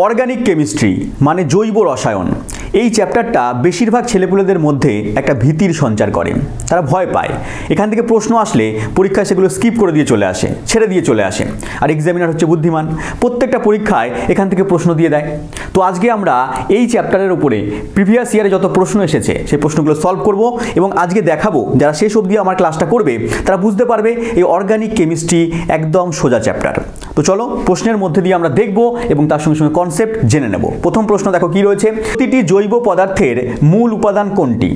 Organic chemistry মানে জৈব রসায়ন এই চ্যাপ্টারটা বেশিরভাগ ছেলেপুলেদের মধ্যে একটা ভীতির সঞ্চার করে। তারা ভয় পায়, এখান থেকে প্রশ্ন আসলে পরীক্ষায় সেগুলো স্কিপ করে দিয়ে চলে আসে, ছেড়ে দিয়ে চলে আসে। আর এক্সামিনার হচ্ছে বুদ্ধিমান, প্রত্যেকটা পরীক্ষায় এখান থেকে প্রশ্ন দিয়ে দেয়। তো আজকে আমরা এই চ্যাপ্টারের উপরে প্রিভিয়াস ইয়ারে যত প্রশ্ন এসেছে সেই প্রশ্নগুলো সলভ করব এবং আজকে দেখাবো যারা শেষ অবধি আমার ক্লাসটা করবে তারা বুঝতে পারবে এই অর্গানিক কেমিস্ট্রি একদম সোজা চ্যাপ্টার। তো চলো প্রশ্নের মধ্যে দিয়ে আমরা দেখব এবং তার সঙ্গে সঙ্গে কনসেপ্ট জেনে নেব। প্রথম প্রশ্ন দেখো কি রয়েছে, প্রতিটি জৈব পদার্থের মূল উপাদান কোনটি?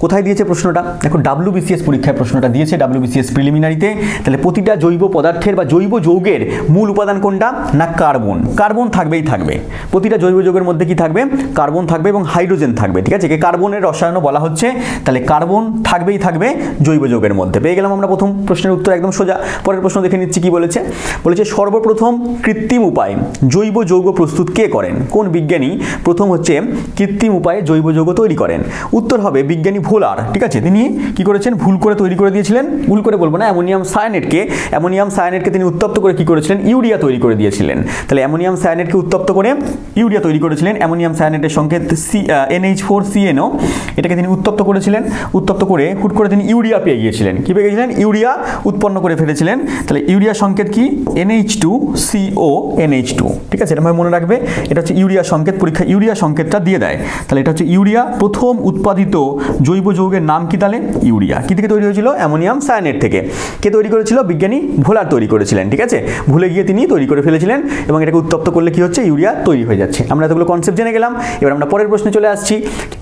কোথায় দিয়েছে প্রশ্নটা? দেখো WBCS পরীক্ষায় প্রশ্নটা দিয়েছে, WBCS প্রিলিমিনারিতে। তাহলে প্রতিটা জৈব পদার্থের বা জৈব যৌগের মূল উপাদান কোনটা? না কার্বন। কার্বন থাকবেই থাকবে, প্রতিটা জৈব যৌগের মধ্যে কি থাকবে? কার্বন থাকবে এবং হাইড্রোজেন থাকবে। ঠিক আছে, একে কার্বনের রসায়নও বলা হচ্ছে। তাহলে কার্বন থাকবেই থাকবে জৈব যৌগের মধ্যে। পেয়ে গেলাম আমরা প্রথম প্রশ্নের উত্তর, একদম সোজা। পরের প্রশ্ন দেখে নিচ্ছি কি বলেছে। বলেছে সর্বপ্রথম কৃত্রিম উপায়ে জৈব যৌগ প্রস্তুত কে করেন? কোন বিজ্ঞানী প্রথম হচ্ছে কৃত্রিম উপায়ে জৈব যৌগ তৈরি করেন? উত্তর হবে বিজ্ঞানী ভোলার। ঠিক আছে, তিনি কি করেছেন? ভুল করে তৈরি করে দিয়েছিলেন। ভুল করে বলবো না, অ্যামোনিয়াম সায়ানেটকে তিনি উত্তপ্ত করে কি করেছিলেন? ইউরিয়া তৈরি করে দিয়েছিলেন। তাহলে অ্যামোনিয়াম সায়ানেটকে উত্তপ্ত করে ইউরিয়া তৈরি করেছিলেন। অ্যামোনিয়াম সায়ানেটের সংকেত NH4CNO, এটাকে তিনি উত্তপ্ত করেছিলেন। উত্তপ্ত করে হুট করে তিনি ইউরিয়া পেয়ে গিয়েছিলেন। কি পেয়ে গিয়েছিলেন? ইউরিয়া উৎপন্ন করে ফেলেছিলেন। তাহলে ইউরিয়া সংকেত কি? NH2CONH2। ঠিক আছে, এটা মনে রাখবে, এটা হচ্ছে ইউরিয়া সংকেত। পরীক্ষা ইউরিয়া সংকেতটা দিয়ে দেয়। তাহলে এটা হচ্ছে ইউরিয়া। প্রথম উৎপাদিত জৈব যৌগের নাম কি তাহলে? ইউরিয়া। কি থেকে তৈরি হয়েছিল? অ্যামোনিয়াম সায়ানেট থেকে। কে তৈরি করেছিল? বিজ্ঞানী ভোলার তৈরি করেছিলেন। ঠিক আছে, ভুলে গিয়ে তিনি তৈরি করে ফেলেছিলেন এবং এটাকে উত্তপ্ত করলে কি হচ্ছে? ইউরিয়া তৈরি হয়ে যাচ্ছে। আমরা এতগুলো কনসেপ্ট জেনে গেলাম। এবার আমরা পরের প্রশ্নে চলে আসছি।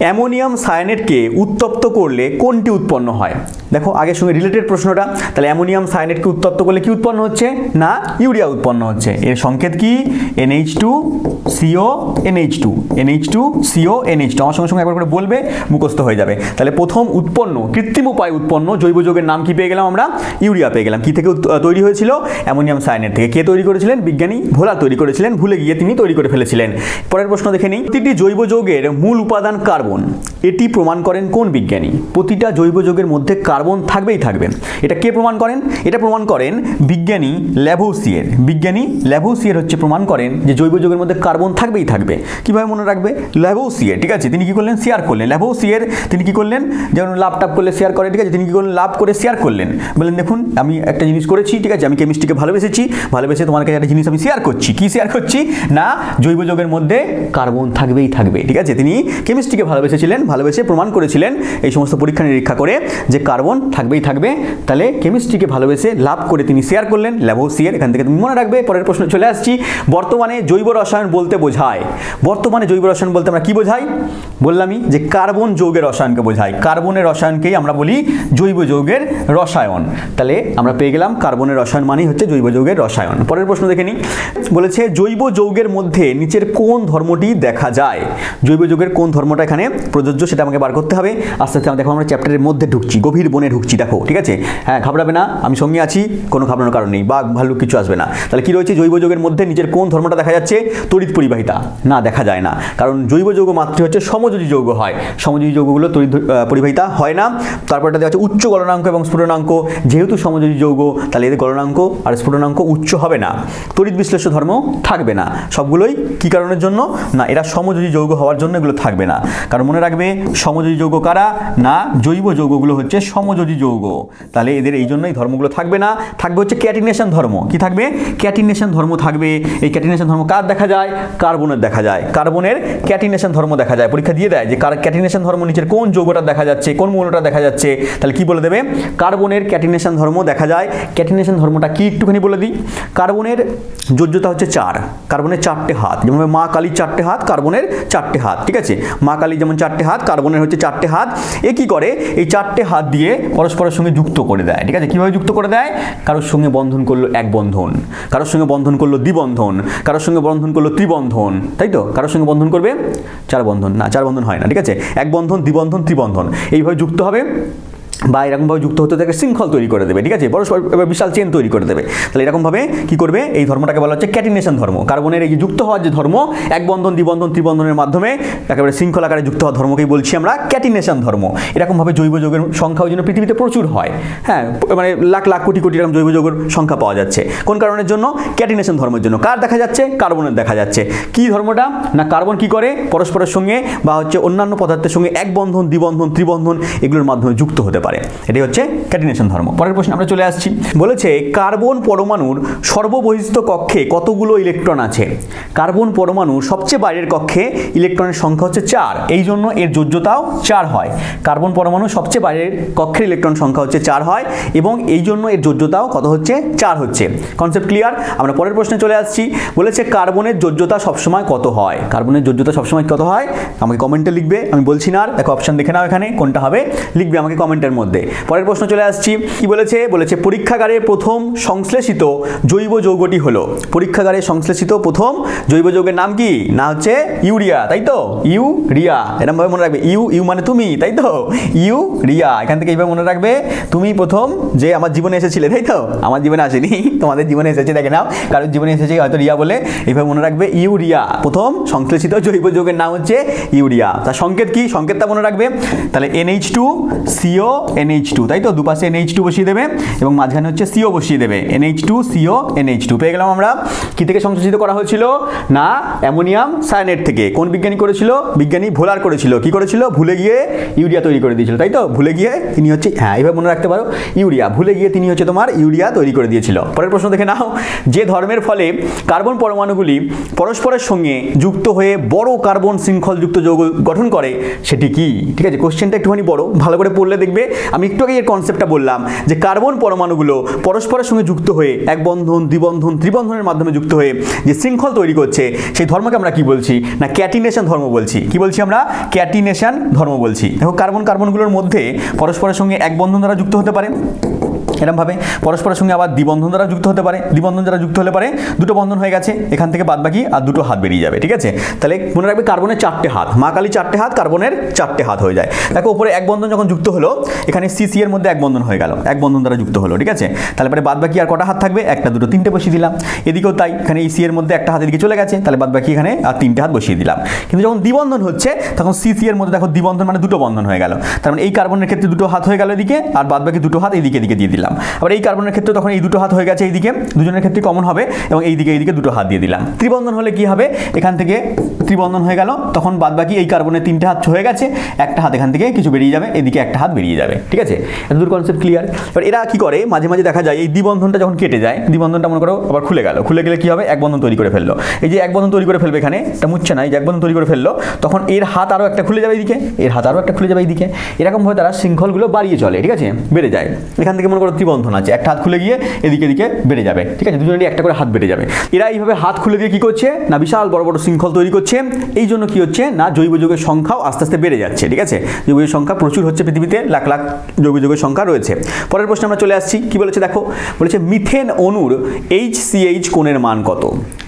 অ্যামোনিয়াম সায়ানেটকে উত্তপ্ত করলে কোনটি উৎপন্ন হয়? দেখো আগের সঙ্গে রিলেটেড প্রশ্নটা। তাহলে অ্যামোনিয়াম সায়ানেটকে উত্তপ্ত করলে কি উৎপন্ন হচ্ছে? না ইউরিয়া উৎপন্ন হচ্ছে। এর সংকেত কি? NH2CONH2। NH2CONH2 আমার সঙ্গে সঙ্গে একবার করে বলবে, মুখস্থ হয়ে যাবে। তাহলে প্রথম উৎপন্ন কৃত্রিম উপায় উৎপন্ন জৈব যৌগের নাম কি পেয়ে গেলাম আমরা? ইউরিয়া পেয়ে গেলাম। কি থেকে তৈরি হয়েছিল? অ্যামোনিয়াম সায়ানেট থেকে। কে তৈরি করেছিলেন? বিজ্ঞানী ভোলা তৈরি করেছিলেন। ভুলে গিয়ে তিনি তৈরি করে ফেলেছিলেন। পরের প্রশ্ন দেখে নিই। প্রতিটি জৈব যৌগের মূল উপাদান কার্বন, এটি প্রমাণ করেন কোন বিজ্ঞানী? প্রতিটা জৈব যৌগের মধ্যে কার্বন থাকবেই থাকবে। এটা কে প্রমাণ করেন? এটা প্রমাণ করেন বিজ্ঞানী ল্যাভোসিয়ের। বিজ্ঞানী ল্যাভোসিয়ের হচ্ছে প্রমাণ করেন যে জৈব যৌগের মধ্যে কার্বন থাকবেই থাকবে। কিভাবে মনে রাখবে? ল্যাভোসিয়ের। ঠিক আছে, তিনি কি করলেন? শেয়ার করলেন। ল্যাভোসিয়ের তিনি কি করলেন? যেমন লাভ টাপ করলে শেয়ার করে। ঠিক আছে, তিনি কি করলেন? লাভ করে শেয়ার করলেন। বললেন দেখুন আমি একটা জিনিস করেছি। ঠিক আছে, আমি কেমিস্ট্রিকে ভালোবেসে তোমার কাছে একটা জিনিস আমি শেয়ার করছি। কি শেয়ার করছি? না জৈব যৌগের মধ্যে কার্বন থাকবেই থাকবে। ঠিক আছে, তিনি কেমিস্ট্রিকে ভালোবেসেছিলেন, ভালোবেসে প্রমাণ করেছিলেন এই সমস্ত পরীক্ষা নিরীক্ষা করে যে কার্বন থাকবেই থাকবে। তাহলে কেমিস্ট্রিকে ভালোবেসে লাভ করে তিনি শেয়ার করলেন, ল্যাভোসিয়ের। এখান থেকে তুমি মনে রাখবে। পরের প্রশ্ন চলে আসছি। বর্তমানে জৈব রসায়ন বলতে বোঝায়, বর্তমানে জৈব রসায়ন বলতে আমরা কি বোঝাই? বললামই যে কার্বন যৌগের রসায়নকে বোঝায়। কার্বনের রসায়নকেই আমরা বলি জৈব যৌগের রসায়ন। তাহলে আমরা পেয়ে গেলাম কার্বনের রসায়ন মানেই হচ্ছে জৈব যৌগের রসায়ন। পরের প্রশ্ন দেখে নিই। বলেছে জৈব যৌগের মধ্যে নিচের কোন ধর্মটি দেখা যায়? জৈব যৌগের কোন ধর্মটা এখানে প্রযোজ্য সেটা আমাকে বার করতে হবে। আস্তে আস্তে দেখো আমরা চ্যাপ্টারের মধ্যে ঢুকছি, গভীর বনে ঢুকছি। দেখো ঠিক আছে, হ্যাঁ ঘাবড়াবে না, আমি সঙ্গে আছি, কোনো ঘাবড়ানোর কারণ নেই, বাঘ ভাল্লুক কিছু আসবে না। তাহলে কি রয়েছে? জৈব যৌগের মধ্যে নিচের কোন ধর্মটা দেখা যাচ্ছে? তড়িৎ পরিবাহিতা। না, দেখা যায় না, কারণ জৈব যৌগ মাত্রই হচ্ছে সমযোজী যৌগ হয়। সমযোজী যৌগগুলো তড়িৎ পরিবাহিতা হয় না। তারপরটা দেওয়া আছে উচ্চ গলনাঙ্ক এবং স্ফুটনাঙ্ক। যেহেতু সমযোজী যৌগ তাহলে এদের গলনাঙ্ক আর স্ফুটনাঙ্ক উচ্চ হবে না। তড়িৎ বিশ্লেষ্য ধর্ম থাকবে না। সবগুলোই কি কারণের জন্য? না এরা সমযোজী যৌগ হওয়ার জন্য এগুলো থাকবে না। কারণ মনে রাখবে সমযোজী যৌগ কারা? না জৈব যৌগগুলো হচ্ছে সমযোজী যৌগ। তাহলে এদের এই জন্যই ধর্মগুলো থাকবে না। থাকবে হচ্ছে ক্যাটিনেশন ধর্ম। কি থাকবে? ক্যাটিনেশন ধর্ম থাকবে। এই ক্যাটিনেশন ধর্ম কার দেখা যায়? কার্বনের দেখা যায়। কার্বনের ক্যাটিনেশন ধর্ম দেখা যায়। পরীক্ষা দিয়ে দেয় যে ক্যাটিনেশন ধর্ম নিচের কোন যৌগটা দেখা যাচ্ছে, কোন মৌলটা দেখা যাচ্ছে। তাহলে কি বলে দেবে? কার্বনের ক্যাটিনেশন ধর্ম দেখা যায়। ক্যাটিনেশন ধর্মটা কি একটুখানি বলে দিই। কার্বনের যোজ্যতা হচ্ছে 4। কার্বনের 4টে হাত, যেমন মা কালীর 4টে হাত, কার্বনের 4টে হাত। ঠিক আছে, মা কালীর যেমন 4টে হাত, কার্বনের হচ্ছে 4টে হাত। এ কি করে? এই 4টে হাত দিয়ে পরস্পরের সঙ্গে যুক্ত করে দেয়। ঠিক আছে, কিভাবে যুক্ত করে দেয়? কারোর সঙ্গে বন্ধন করলো এক বন্ধন, কারোর সঙ্গে বন্ধন করলো দ্বিবন্ধন, কারোর সঙ্গে বন্ধন করলো ত্রিবন্ধন, তাই তো? কারোর সঙ্গে বন্ধন করবে 4 বন্ধন, না 4 বন্ধন হয় না। ঠিক আছে, এক বন্ধন, দ্বিবন্ধন, ত্রিবন্ধন, এইভাবে যুক্ত হবে। বা এরকমভাবে যুক্ত হতে থাকে শৃঙ্খল তৈরি করে দেবে, ঠিক আছে, পরস্পর এবার বিশাল চেন তৈরি করে দেবে। তাহলে এরকমভাবে কি করবে, এই ধর্মটাকে বলা হচ্ছে ক্যাটিনেশন ধর্ম। কার্বনের এই যুক্ত হওয়ার যে ধর্ম, এক বন্ধন দ্বিবন্ধন ত্রিবন্ধনের মাধ্যমে একেবারে শৃঙ্খল আকারে যুক্ত হওয়ার ধর্মকেই বলছি আমরা ক্যাটিনেশন ধর্ম। এরকমভাবে জৈব যৌগের সংখ্যাও যেন পৃথিবীতে প্রচুর হয়, হ্যাঁ, মানে লাখ লাখ কোটি কোটি এরকম জৈব যৌগের সংখ্যা পাওয়া যাচ্ছে। কোন কারণের জন্য? ক্যাটিনেশন ধর্মের জন্য। কার দেখা যাচ্ছে? কার্বনের দেখা যাচ্ছে। কি ধর্মটা না, কার্বন কি করে পরস্পরের সঙ্গে বা হচ্ছে অন্যান্য পদার্থের সঙ্গে এক বন্ধন দ্বিবন্ধন ত্রিবন্ধন এগুলোর মাধ্যমে যুক্ত হতে পারে। এটাই হচ্ছে ক্যাটিনেশন ধর্ম। পরের প্রশ্নে আমরা চলে আসছি, বলেছে কার্বন পরমাণুর সর্ববহিস্থ কক্ষে কতগুলো ইলেকট্রন আছে? কার্বন পরমাণুর সবচেয়ে বাইরের কক্ষে ইলেকট্রনের সংখ্যা হচ্ছে 4, এই জন্য এর যোজ্যতাও 4 হয়। কার্বন পরমাণুর সবচেয়ে বাইরের কক্ষের ইলেকট্রন সংখ্যা হচ্ছে 4 হয় এবং এই জন্য এর যোজ্যতাও কত হচ্ছে? 4 হচ্ছে। Concept clear? আমরা পরের প্রশ্নে চলে আসছি, বলেছে কার্বনের যোজ্যতা সবসময় কত হয়? কার্বনের যোজ্যতা সবসময় কত হয়? আমাকে কমেন্টে লিখবে, আমি বলছি না আর, দেখো অপশন দেখে নাও এখানে কোনটা হবে, লিখবে আমাকে কমেন্টের মধ্যে। পরের প্রশ্ন চলে আসছি, কি বলেছে? বলেছে পরীক্ষাগারে প্রথম সংশ্লেষিত জৈব যৌগটি হলো। পরীক্ষাগারে সংশ্লেষিত প্রথম জৈব যৌগের নাম কি? না হচ্ছে ইউরিয়া, তাই তো? ইউরিয়া, এরকম ভাবে মনে রাখবে। ইউ মানে তুমি, তাই তো? ইউরিয়া, এখান থেকে এইভাবে মনে রাখবে, তুমি প্রথম যে আমার জীবনে এসেছিলে, তাই তো? আমার জীবনে আসেনি, তোমাদের জীবনে এসেছে, দেখে নাও, কারোর জীবনে এসেছে হয়তো রিয়া বলে, এইভাবে মনে রাখবে ইউরিয়া। প্রথম সংশ্লেষিত জৈব যৌগের নাম হচ্ছে ইউরিয়া। তার সংকেত কি? সংকেতটা মনে রাখবে। তাহলে NH2CO NH2, তাই তো? দুপাশে NH2 বসিয়ে দেবে এবং মাঝখানে হচ্ছে CO বসিয়ে দেবে, NH2CO NH2 পেয়ে গেলাম আমরা। কি থেকে সংশ্লেষিত করা হয়েছিল? না অ্যামোনিয়াম সায়ানেট থেকে। কোন বিজ্ঞানী করেছিল? বিজ্ঞানী ভোলার করেছিল। কি করেছিল? ভুলে গিয়ে ইউরিয়া তৈরি করে দিয়েছিল, তাই তো? ভুলে গিয়ে তিনি হচ্ছে, হ্যাঁ এইভাবে মনে রাখতে পারো, ইউরিয়া, ভুলে গিয়ে তিনি হচ্ছে তোমার ইউরিয়া তৈরি করে দিয়েছিল। পরের প্রশ্ন দেখে নাও, যে ধর্মের ফলে কার্বন পরমাণুগুলি পরস্পরের সঙ্গে যুক্ত হয়ে বড় কার্বন শৃঙ্খলযুক্ত যৌগ গঠন করে সেটি কি? ঠিক আছে, কোশ্চেনটা একটুখানি বড়, ভালো করে পড়লে দেখবে। আমি একটু আগে এর কনসেপ্টটা বললাম যে কার্বন পরমাণুগুলো পরস্পরের সঙ্গে যুক্ত হয়ে এক বন্ধন দ্বিবন্ধন ত্রিবন্ধনের মাধ্যমে যুক্ত হয়ে যে শৃঙ্খল তৈরি করছে সেই ধর্মকে আমরা কি বলছি? না ক্যাটিনেশন ধর্ম বলছি। কি বলছি আমরা? ক্যাটিনেশন ধর্ম বলছি। দেখো কার্বনগুলোর মধ্যে পরস্পরের সঙ্গে এক বন্ধন দ্বারা যুক্ত হতে পারে, এরকমভাবে পরস্পরের সঙ্গে আবার দ্বিবন্ধন দ্বারা যুক্ত হতে পারে। দ্বিবন্ধন দ্বারা যুক্ত হলে পারে দুটো বন্ধন হয়ে গেছে, এখান থেকে বাদ বাকি আর দুটো হাত বেরিয়ে যাবে, ঠিক আছে? তাহলে মনে রাখবে কার্বনের 4টে হাত, মা কালী 4টে হাত, কার্বনের 4টে হাত হয়ে যায়। দেখো উপরে এক বন্ধন যখন যুক্ত হলো, এখানে CC এর মধ্যে এক বন্ধন হয়ে গেল, এক বন্ধন দ্বারা যুক্ত হলো, ঠিক আছে? তাহলে পরে বাদ বাকি আর কটা হাত থাকবে? একটা দুটো তিনটে বসিয়ে দিলাম। এদিকেও তাই, এখানে EC এর মধ্যে একটা হাত এদিকে চলে গেছে, তাহলে বাদ বাকি এখানে আর 3টে হাত বসিয়ে দিলাম। কিন্তু যখন দ্বিবন্ধন হচ্ছে তখন CC এর মধ্যে দেখো দ্বিবন্ধন মানে দুটো বন্ধন হয়ে গেল, তার মানে এই কার্বনের ক্ষেত্রে দুটো হাত হয়ে গেল এদিকে, আর বাদ বাকি দুটো হাত এইদিকে এদিকে দিয়ে দিলাম। আবার এই কার্বনের ক্ষেত্রে তখন এই দুটো হাত হয়ে গেছে এইদিকে, দুজনের ক্ষেত্রে কমন হবে এবং এইদিকে দুটো হাত দিয়ে দিলাম। ত্রিবন্ধন হলে কি হবে? এখান থেকে ত্রিবন্ধন হয়ে গেল, তখন বাদ বাকি এই কার্বনের 3টে হাত হয়ে গেছে, একটা হাত এখান থেকে কিছু বেরিয়ে যাবে, এদিকে একটা হাত বেরিয়ে যাবে, ঠিক আছে? এতদূর কনসেপ্ট ক্লিয়ার? এবার এরা কি করে, মাঝে মাঝে দেখা যায় এই দ্বিবন্ধনটা যখন কেটে যায়, দ্বিবন্ধনটা মনে করো আবার খুলে গেল, খুলে গেলে কি হবে? এক বন্ধন তৈরি করে ফেললো। এই যে এক বন্ধন তৈরি করে ফেলবে, এখানে এটা মুচ্ছে না, এই যে এক বন্ধন তৈরি করে ফেললো, তখন এর হাত আরও একটা খুলে যাবে এইদিকে, এর হাত আরও একটা খুলে যাবে এইদিকে, এরকমভাবে তারা শৃঙ্খলগুলো বাড়িয়ে চলে, ঠিক আছে? বেড়ে যায়। এখান থেকে মনে করো ত্রিবন্ধন আছে, একটা হাত খুলে গিয়ে এদিকে বেড়ে যাবে, ঠিক আছে? দুজনেরই একটা করে হাত বেড়ে যাবে। এরা এইভাবে হাত খুলে দিয়ে কি করছে? না বিশাল বড় বড় শৃঙ্খল তৈরি করছে। এই জন্য কি হচ্ছে? না জৈব যৌগের সংখ্যাও আস্তে আস্তে বেড়ে যাচ্ছে, ঠিক আছে? জৈব যৌগের সংখ্যা প্রচুর হচ্ছে, পৃথিবীতে লাখ লাখ জৈব যৌগের সংখ্যা রয়েছে। পরের প্রশ্নে আমরা চলে আসছি, কি বলেছে দেখো, বলেছে মিথেন অণুর HCH কোণের মান কত?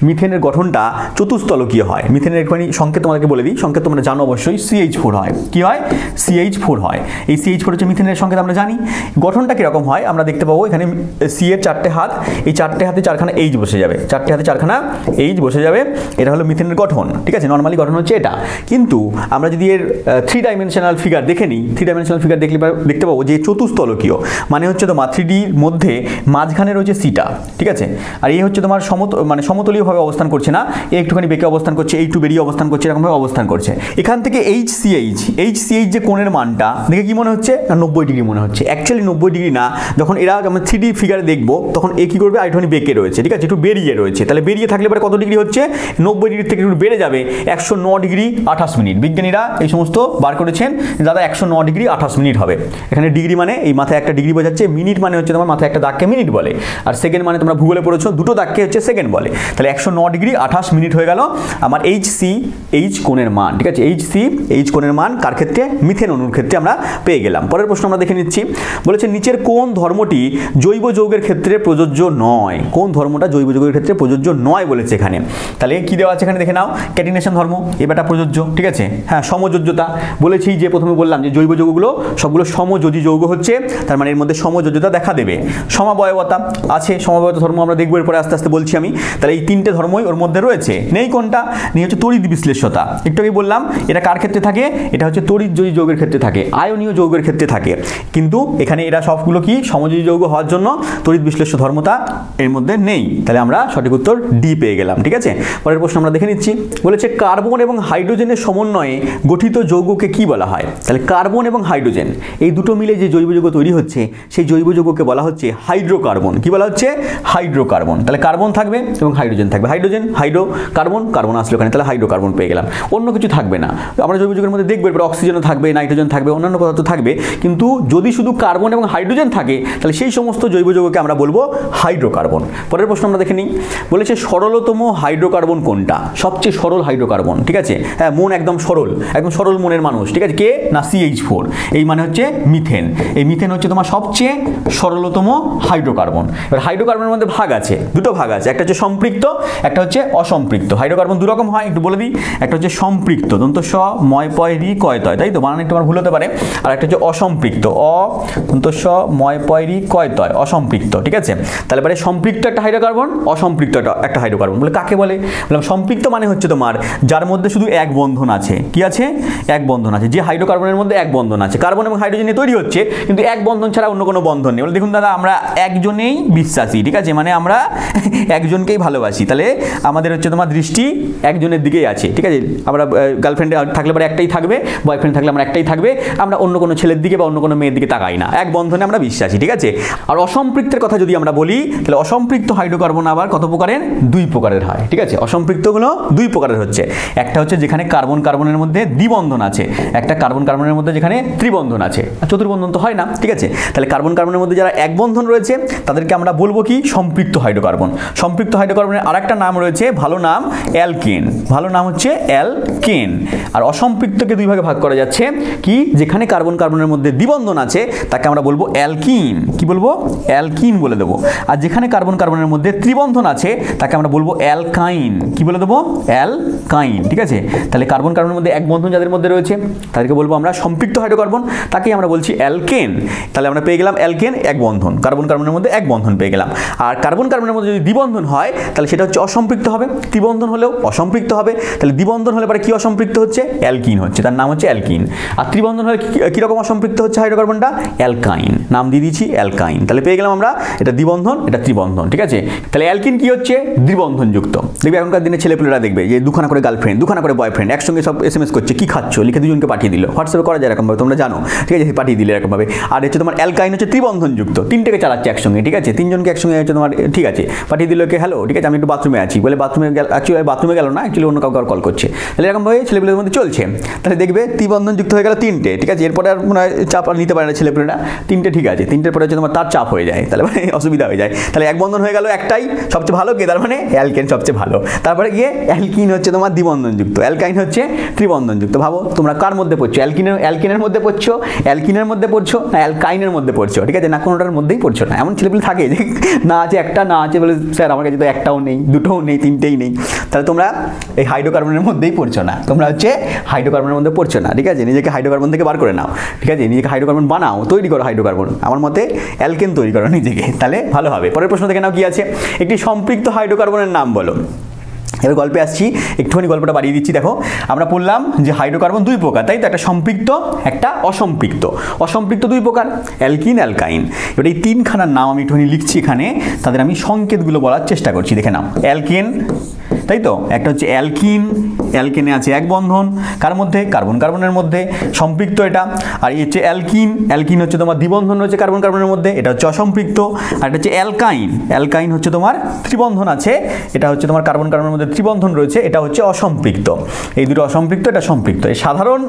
মিথেনের গঠনটা চতুস্তলকীয় হয়। মিথেনের একটুখানি সংকেত তোমাদেরকে বলে দিই, সংকেত তোমরা জানো অবশ্যই, CH4 হয়। কি হয়? CH4 হয়। এই CH4 হচ্ছে মিথেনের সংকেত, আমরা জানি। গঠনটা কিরকম হয় আমরা দেখতে পাবো, এখানে C এর 4টে হাত, এই 4টে হাতে 4খানা H বসে যাবে, 4টে হাতে 4খানা H বসে যাবে, এটা হলো মিথেনের গঠন, ঠিক আছে? নর্মালি গঠন হচ্ছে এটা। কিন্তু আমরা যদি এর 3 ডাইমেনশনাল ফিগার দেখে নিই, 3 ডাইমেনশনাল ফিগার দেখতে পাবো যে চতুস্তলকীয়, মানে হচ্ছে তোমার 3Dর মধ্যে মাঝখানে রয়েছে সিটা, ঠিক আছে? আর এই হচ্ছে তোমার সমতলীয়ভাবে অবস্থান করছে না, এই একটুখানি বেঁকে অবস্থান করছে, এই একটু বেরিয়ে অবস্থান করছে, এরকমভাবে অবস্থান করছে। এখান থেকে HCH যে কোণের মানটা দেখে কি মনে হচ্ছে? না 90 ডিগ্রি মনে হচ্ছে। অ্যাকচুয়ালি 90 ডিগ্রি না, যখন এরা আমরা 3D ফিগারে দেখবো তখন এ কি করবে? আরেকটুখানি বেঁকে রয়েছে, ঠিক আছে? একটু বেরিয়ে রয়েছে। তাহলে বেরিয়ে থাকলে পরে কত ডিগ্রি হচ্ছে? 90 ডিগ্রি থেকে একটু বেড়ে যাবে 109 ডিগ্রি 28 মিনিট। বিজ্ঞানীরা এই সমস্ত বার করেছেন, দাদা 109 ডিগ্রি 28 মিনিট হবে। এখানে ডিগ্রি মানে এই মাথায় একটা ডিগ্রি বোঝাচ্ছে, মিনিট মানে হচ্ছে তোমার মাথায় একটা দাগকে মিনিট বলে, আর সেকেন্ড মানে তোমরা ভূগোলে পড়েছো দুটো দাগকে হচ্ছে সেকেন্ড বলে। তাহলে 109 ডিগ্রি 28 মিনিট হয়ে গেল আমার HCH কোণের মান, ঠিক আছে? HCH কোণের মান কার ক্ষেত্রে? মিথেন অণুর ক্ষেত্রে আমরা পেয়ে গেলাম। পরের প্রশ্ন আমরা দেখে নিচ্ছি, বলেছে নিচের কোন ধর্ম ধর্মটি জৈব যৌগের ক্ষেত্রে প্রযোজ্য নয়। কোন ধর্মটা জৈব যৌগের ক্ষেত্রে প্রযোজ্য নয় বলেছে এখানে। তাহলে কি দেওয়া আছে এখানে দেখে নাও, ক্যাটিনেশন ধর্ম এবারটা প্রযোজ্য, ঠিক আছে। হ্যাঁ, সমযোজ্যতা বলেছি, যে প্রথমে বললাম যে জৈব যৌগগুলো সবগুলো সমযোজী যৌগ হচ্ছে, তার মানে এর মধ্যে সমযোজ্যতা দেখা দেবে। সমাবয়বতা আছে, সমবায়বতা ধর্ম আমরা দেখবো এরপরে আস্তে আস্তে বলছি আমি। তাহলে এই তিনটে ধর্মই ওর মধ্যে রয়েছে। নেই কোনটা, নেই হচ্ছে তড়িৎ বিশ্লেষ্যতা। একটু আগে বললাম এটা কার ক্ষেত্রে থাকে, এটা হচ্ছে তড়িৎজয়ী যৌগের ক্ষেত্রে থাকে, আয়নীয় যৌগের ক্ষেত্রে থাকে, কিন্তু এখানে এরা সবগুলো কি সমযোজী যৌগ হওয়ার জন্য তড়িৎ বিশ্লেষ্য ধর্মতা এর মধ্যে নেই। তাহলে আমরা সঠিক উত্তর ডি পেয়ে গেলাম, ঠিক আছে। পরের প্রশ্ন আমরা দেখে নিচ্ছি, বলেছে কার্বন এবং হাইড্রোজেনের সমন্বয়ে গঠিত যৌগকে কি বলা হয়। তাহলে কার্বন এবং হাইড্রোজেন এই দুটো মিলে যে জৈব যৌগ তৈরি হচ্ছে সেই জৈব যৌগকে বলা হচ্ছে হাইড্রোকার্বন। কি বলা হচ্ছে, হাইড্রোকার্বন। তাহলে কার্বন থাকবে এবং হাইড্রোজেন থাকবে, হাইড্রোজেন হাইড্রো কার্বন, কার্বন আসলো এখানে, তাহলে হাইড্রোকার্বন পেয়ে গেলাম। অন্য কিছু থাকবে না, আমরা জৈব যৌগের মধ্যে দেখবো এরপর অক্সিজেনও থাকবে, নাইট্রোজেন থাকবে, অন্যান্য পদার্থ থাকবে, কিন্তু যদি শুধু কার্বন এবং হাইড্রোজেন থাকে তাহলে সেই সমস্ত জৈব যৌগকে আমরা বলবো হাইড্রোকার্বন। পরের প্রশ্ন আমরা দেখে নিই, বলেছে সরলতম হাইড্রোকার্বন কোনটা, সবচেয়ে সরল হাইড্রোকার্বন, ঠিক আছে। হ্যাঁ, মন একদম সরল, একদম সরল মনের মানুষ, ঠিক আছে। কে না, CH4, এই মানে হচ্ছে মিথেন। এই মিথেন হচ্ছে তোমার সবচেয়ে সরলতম হাইড্রোকার্বন। এবার হাইড্রোকার্বনের মধ্যে ভাগ আছে, দুটো ভাগ আছে, একটা হচ্ছে সম্পৃক্ত, একটা হচ্ছে অসম্পৃক্ত। হাইড্রোকার্বন দু রকম হয়, একটু বলে দিই। একটা হচ্ছে সম্পৃক্ত, দন্ত স ময় পয় রি কয় তয়, তাই তো, বানান একটু আমার ভুল হতে পারে। আর একটা হচ্ছে অসম্পৃক্ত, অ দন্ত স ময় পয় রি কয় তয়, অসম্পৃক্ত, ঠিক আছে। তাহলে পরে সম্পৃক্ত একটা হাইড্রোকার্বন, অসম্পৃক্ত একটা হাইড্রোকার্বন। বলে কাকে বলে, বললাম সম্পৃক্ত মানে হচ্ছে তোমার যার মধ্যে শুধু এক বন্ধন আছে। কি আছে, এক বন্ধন আছে। যে হাইড্রোকার্বনের মধ্যে এক বন্ধন আছে, কার্বন এবং হাইড্রোজেন তৈরি হচ্ছে কিন্তু এক বন্ধন ছাড়া অন্য কোনো বন্ধন নেই। বলে দেখুন দাদা, আমরা একজনেই বিশ্বাসী, ঠিক আছে, মানে আমরা একজনকেই ভালোবাসি। তাহলে আমাদের হচ্ছে তোমার দৃষ্টি একজনের দিকেই আছে, ঠিক আছে। আমরা গার্লফ্রেন্ড থাকলে পরে একটাই থাকবে, বয়ফ্রেন্ড থাকলে আমরা একটাই থাকবে, আমরা অন্য কোনো ছেলের দিকে বা অন্য কোনো মেয়ের দিকে তাকাই না, এক বন্ধনে আমরা বিশ্বাসী, ঠিক আছে। আর অসম্পৃক্তের কথা যদি আমরা বলি তাহলে অসম্পৃক্ত হাইড্রোকার্বন আবার কত প্রকারের, দুই প্রকারের হয়, ঠিক আছে। অসম্পৃক্তগুলো দুই প্রকারের হচ্ছে, একটা হচ্ছে যেখানে কার্বন কার্বনের মধ্যে দ্বিবন্ধন আছে, একটা কার্বন কার্বনের মধ্যে যেখানে ত্রিবন্ধন আছে, আর চতুর্বন্ধন তো হয় না, ঠিক আছে। তাহলে কার্বন কার্বনের মধ্যে যারা এক বন্ধন রয়েছে তাদেরকে আমরা বলবো কি, সম্পৃক্ত হাইড্রোকার্বন। সম্পৃক্ত হাইড্রোকার্বনের আরেকটা নাম রয়েছে, ভালো নাম অ্যালকেন, ভালো নাম হচ্ছে অ্যালকেন। আর অসম্পৃক্তকে দুই ভাগে ভাগ করা যাচ্ছে, কি, যেখানে কার্বন কার্বনের মধ্যে দ্বিবন্ধন আছে তাকে আমরা বলবো অ্যালকিন। কি বলবো, অ্যালকিন বলে দেবো। আর যেখানে কার্বন কার্বনের মধ্যে ত্রিবন্ধন আছে তাকে আমরা বলবো অ্যালকাইন। কি বলে দেবো, অ্যালকাইন, ঠিক আছে। তাহলে কার্বন কার্বনের মধ্যে এক বন্ধন যাদের মধ্যে রয়েছে তাদেরকে বলবো আমরা সম্পৃক্ত হাইড্রোকার্বন, তাকেই আমরা বলছি অ্যালকেন। তাহলে আমরা পেয়ে গেলাম অ্যালকেন, এক বন্ধন, কার্বন কার্বনের মধ্যে এক বন্ধন পেয়ে গেলাম। আর কার্বন কার্বনের মধ্যে যদি দ্বিবন্ধন হয় তাহলে সেটা হচ্ছে অসম্পৃক্ত হবে, ত্রিবন্ধন হলেও অসম্পৃক্ত হবে। তাহলে দ্বিবন্ধন হলে পরে কি অসম্পৃক্ত হচ্ছে, অ্যালকিন হচ্ছে, তার নাম হচ্ছে অ্যালকিন। আর ত্রিবন্ধন হলে কীরকম অসম্পৃক্ত হচ্ছে হাইড্রোকার্বনটা, অ্যালকাইন, নাম দিয়ে দিয়েছি অ্যালকাইন। তাহলে পেয়ে গেলাম আমরা এটা দ্বিবন্ধন, এটা ত্রিবন্ধন, ঠিক আছে। তাহলে অ্যালকিন কি হচ্ছে, দ্বিবন্ধনযুক্ত। দেখবে এখনকার দিনে ছেলেপেলেরা দেখবে যে দুখানা করে গার্লফ্রেন্ড, দুখানা করে বয়ফ্রেন্ড একসঙ্গে সব SMS করছে, কি খাচ্ছ লিখে দুজনকে পাঠিয়ে দিল, হোয়াটসঅ্যাপে করা যায় এরকমভাবে, তোমরা জানো, ঠিক আছে, পাঠিয়ে দিলে এরকমভাবে। আর হচ্ছে তোমার অ্যালকাইন হচ্ছে ত্রিবন্ধনযুক্ত, তিনটাকে চালাচ্ছে একসঙ্গে, ঠিক আছে, তিনজনকে একসঙ্গে হচ্ছে তোমার, ঠিক আছে, পাঠিয়ে দিল কে, হ্যালো, ঠিক আছে, আমি একটু বাথরুমে আছি, বলে বাথরুমে গেল, অ্যাকচুয়ালি বাথরুমে গেল না, অ্যাকচুয়ালি অন্য কাউকে কল করছে। তাহলে এরকমভাবে ছেলেপেলের মধ্যে চলছে। তাহলে দেখবে ত্রিবন্ধনযুক্ত হয়ে গেল তিনটে, ঠিক আছে। এরপরে আর মনে হয় চাপ আর নিতে পারে না ছেলেপেলেরা, তিনটে, ঠিক আছে। তিনটের পরে হচ্ছে তোমার তার চাপ হয়ে যায়, তাহলে মানে অসুবিধা হয়ে যায়। তাহলে এক বন্ধন হয়ে গেল একটাই, সবচেয়ে ভালো কে, তার মানে অ্যালকেন সবচেয়ে ভালো। তারপরে গিয়ে অ্যালকিন হচ্ছে তোমার দ্বিবন্ধনযুক্ত, অ্যালকাইন হচ্ছে ত্রিবন্ধনযুক্ত। ভাবো তোমরা কার মধ্যে পড়ছো, অ্যালকিনের মধ্যে পড়ছো, অ্যালকিনের মধ্যে পড়ছো না অ্যালকাইনের মধ্যে পড়ছো, ঠিক আছে, না কোনোটার মধ্যেই পড়ছো না। এমন ছেলেপেলে থাকে যে না আছে একটা, না আছে বলে স্যার আমার কাছে তো একটাও নেই, দুটোও নেই, তিনটেই নেই। তাহলে তোমরা এই হাইড্রোকার্বনের মধ্যেই পড়ছো না, তোমরা হচ্ছে হাইড্রোকার্বনের মধ্যে পড়ছো না, ঠিক আছে। নিজেকে হাইড্রোকার্বন থেকে বার করে নাও, ঠিক আছে, নিজেকে হাইড্রোকার্বন বানাও, তৈরি করো হাইড্রোকার্বন, আমার মতে অ্যালকেন তৈরি করো নিজেকে, তাহলে ভালো হবে। পরের প্রশ্ন দেখে নাও কি আছে, একটি সম্পৃক্ত হাইড্রোকার্বনের নাম বলো। এবার গল্পে আসছি, একটুখানি গল্পটা বাড়িয়ে দিচ্ছি। দেখো আমরা বললাম যে হাইড্রোকার্বন দুই প্রকার, তাই তো, একটা সম্পৃক্ত একটা অসম্পৃক্ত। অসম্পৃক্ত দুই প্রকার, অ্যালকিন অ্যালকাইন। এবার এই তিনখানার নাম আমি একটুখানি লিখছি এখানে, তাদের আমি সংকেতগুলো বলার চেষ্টা করছি, দেখে নাও। অ্যালকেন, তাই তো, একটা হচ্ছে অ্যালকিন, অ্যালকেনে আছে এক বন্ধন, কার মধ্যে, কার্বন কার্বনের মধ্যে, সম্পৃক্ত এটা। আর এই হচ্ছে অ্যালকিন, অ্যালকিন হচ্ছে তোমার দ্বিবন্ধন রয়েছে কার্বন কার্বনের মধ্যে, এটা হচ্ছে অসম্পৃক্ত। আর এটা হচ্ছে অ্যালকাইন, অ্যালকাইন হচ্ছে তোমার ত্রিবন্ধন আছে, এটা হচ্ছে তোমার কার্বন কার্বনের মধ্যে ত্রিবন্ধন রয়েছে, এটা হচ্ছে অসম্পৃক্ত। এই দুটো অসম্পৃক্ত, এটা সম্পৃক্ত। এই সাধারণ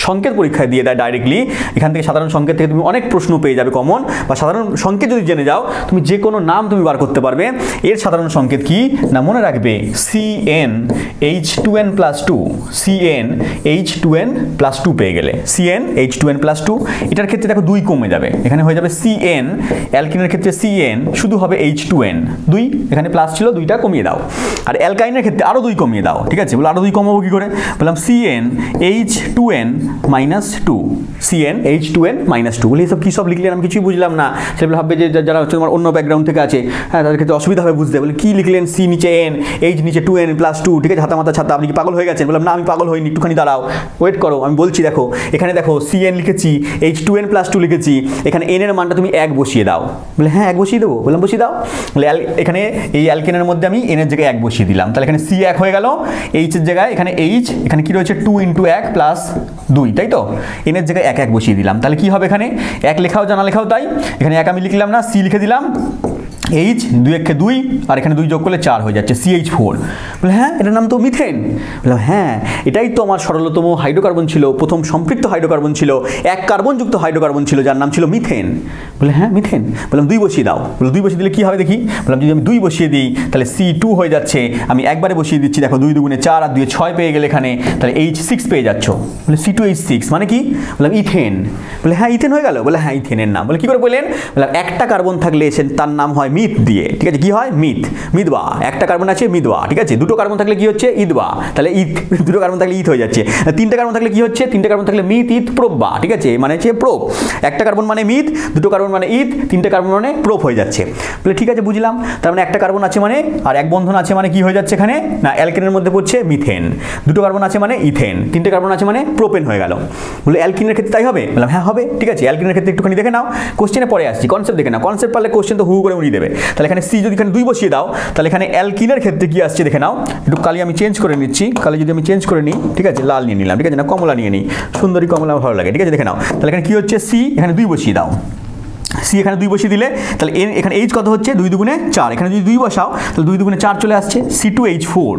সংকেত পরীক্ষায় দিয়ে দেয় ডাইরেক্টলি, এখান থেকে সাধারণ সংকেত থেকে তুমি অনেক প্রশ্ন পেয়ে যাবে কমন, বা সাধারণ সংকেত যদি জেনে যাও তুমি যে কোনো নাম তুমি বার করতে পারবে। এর সাধারণ সংকেত কি না, মনে রাখবে CnH2n+2 CnH2n+2 পেয়ে গেলে CnH2n+2 এটার ক্ষেত্রে দেখো 2 কমে যাবে, এখানে হয়ে যাবে Cn, অ্যালকিনের ক্ষেত্রে Cn শুধু হবে H2n 2, এখানে প্লাস ছিল 2টা কমিয়ে দাও। আর অ্যালকাইনের ক্ষেত্রে আরো 2 কমিয়ে দাও, ঠিক আছে? বলে আরো 2 কমাবো কি করে? বললাম CnH2n-2 CnH2n-2 বলে এসব কি সব লিখলেন আমি কিছুই বুঝলাম না। সেগুলো ভাববে যে যারা হচ্ছে তোমার অন্য ব্যাকগ্রাউন্ড থেকে আছে, হ্যাঁ তাদের ক্ষেত্রে অসুবিধা হবে বুঝতে। বলে কি লিখলেন C নিচে n, H নিচে 2n+2, ঠিক আছে? হাতা মাথা ছাতা, আপনি কি পাগল হয়ে গেছেন? বললাম না আমি পাগল হইনি, একটুখানি দাঁড়াও, ওয়েট করো, আমি বলছি। দেখো এখানে দেখো Cn লিখেছি, H2n+2 লিখেছি, এখানে n এর মানটা তুমি 1 বসিয়ে দাও। বলে হ্যাঁ 1 বসিয়ে দেবো। বললাম বসিয়ে দাও। বলে এখানে এই অ্যালকেনের মধ্যে আমি n এর জায়গায় 1 বসিয়ে দিলাম, তাহলে এখানে C 1 হয়ে গেল, H এর জায়গায় এখানে H, এখানে কি রয়েছে 2 × 1 + 2, তাই তো? n এর জায়গায় 1 1 বসিয়ে দিলাম, তাহলে কি হবে? এখানে 1 লেখাও জানা লেখাও তাই, এখানে 1 আমি লিখলাম না, C লিখে দিলাম, H 2 × 2 আর এখানে 2 যোগ করলে 4 হয়ে যাচ্ছে CH4। বলে হ্যাঁ এটার নাম তো মিথেন। বললাম হ্যাঁ এটাই তো আমার সরলতম হাইড্রোকার্বন ছিল, প্রথম সম্পৃক্ত হাইড্রোকার্বন ছিল, 1 কার্বনযুক্ত হাইড্রোকার্বন ছিল যার নাম ছিল মিথেন। বলে হ্যাঁ মিথেন। বললাম 2 বসিয়ে দাও। বলে 2 বসিয়ে দিলে কি হবে দেখি? বললাম যদি আমি 2 বসিয়ে দিই তাহলে C2 হয়ে যাচ্ছে, আমি একবারে বসিয়ে দিচ্ছি, দেখো 2 × 2 = 4 আর 2 × 6 পেয়ে গেলে এখানে, তাহলে H6 পেয়ে যাচ্ছ। বলে C2H6 মানে কি? বললাম ইথেন। বলে হ্যাঁ ইথেন হয়ে গেল। বলে হ্যাঁ ইথেনের নাম। বলে কি করে বললেন? বললাম একটা কার্বন থাকলে তার নাম হয় মিথ দিয়ে, ঠিক আছে? কি হয়? মিথ, মিথবা। একটা কার্বন আছে মিথবা, ঠিক আছে? দুটো কার্বন থাকলে কি হচ্ছে? ইথবা, তাহলে ইথ, দুটো কার্বন থাকলে ইথ হয়ে যাচ্ছে। তিনটে কার্বন থাকলে কি হচ্ছে? তিনটে কার্বন থাকলে মিথ ইথ প্রোপবা, ঠিক আছে? মানে হচ্ছে প্রোপ। একটা কার্বন মানে মিথ, দুটো কার্বন মানে ইথ, তিনটে কার্বন মানে প্রোপ হয়ে যাচ্ছে। বলে ঠিক আছে বুঝলাম, তার মানে একটা কার্বন আছে মানে আর এক বন্ধন আছে মানে কি হয়ে যাচ্ছে এখানে? না অ্যালকেনের মধ্যে পড়ছে মিথেন, দুটো কার্বন আছে মানে ইথেন, তিনটে কার্বন আছে মানে প্রোপেন হয়ে গেল। বলে অ্যালকিনের ক্ষেত্রে তাই হবে? বললাম হ্যাঁ হবে, ঠিক আছে? অ্যালকিনের ক্ষেত্রে একটুখানি দেখে নাও, কোশ্চেনে পরে আসছি, কনসেপ্ট দেখে নাও, কনসেপ্ট পারলে কোশ্চেন তো হু করে উড়িয়ে দেবে। তাহলে এখানে সি যদি এখানে 2 বসিয়ে দাও, তাহলে এখানে অ্যালকিনের ক্ষেত্রে কি আসছে দেখে নাও। একটু কালি আমি চেঞ্জ করে নিচ্ছি, কালি যদি আমি চেঞ্জ করে নিই, ঠিক আছে? লাল নিয়ে নিলাম, ঠিক আছে? না কমলা নিয়ে নিই, সুন্দরী কমলা ভালো লাগে, ঠিক আছে? দেখে নাও তাহলে এখানে কি হচ্ছে? সি এখানে 2 বসিয়ে দাও, সি এখানে 2 বসিয়ে দিলে তাহলে এখানে এইচ কত হচ্ছে? 2 × 2 = 4, এখানে যদি 2 বসাও তাহলে 2 × 2 = 4 চলে আসছে, C2H4।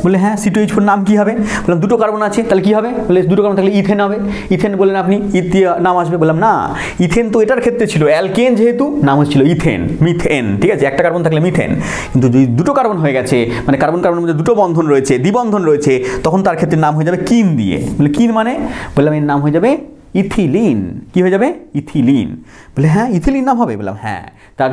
বলে হ্যাঁ C2H4 নাম কি হবে? বললাম দুটো কার্বন আছে তাহলে কি হবে? বলে দুটো কার্বন থাকলে ইথেন হবে। ইথেন বললেন আপনি, ইথ নাম আসবে। বললাম না ইথেন তো এটার ক্ষেত্রে ছিল, অ্যালকেন যেহেতু নাম হচ্ছিল ইথেন, মিথেন, ঠিক আছে? একটা কার্বন থাকলে মিথেন, কিন্তু যদি দুটো কার্বন হয়ে গেছে মানে কার্বন কার্বনের মধ্যে দুটো বন্ধন রয়েছে, দ্বিবন্ধন রয়েছে, তখন তার ক্ষেত্রে নাম হয়ে যাবে কিন দিয়ে। বলে কিন মানে? বললাম এর নাম হয়ে যাবে ইথিলিন। কি হয়ে যাবে? ইথিলিন। বলে হ্যাঁ ইথিলিন নাম হবে। বললাম হ্যাঁ। তার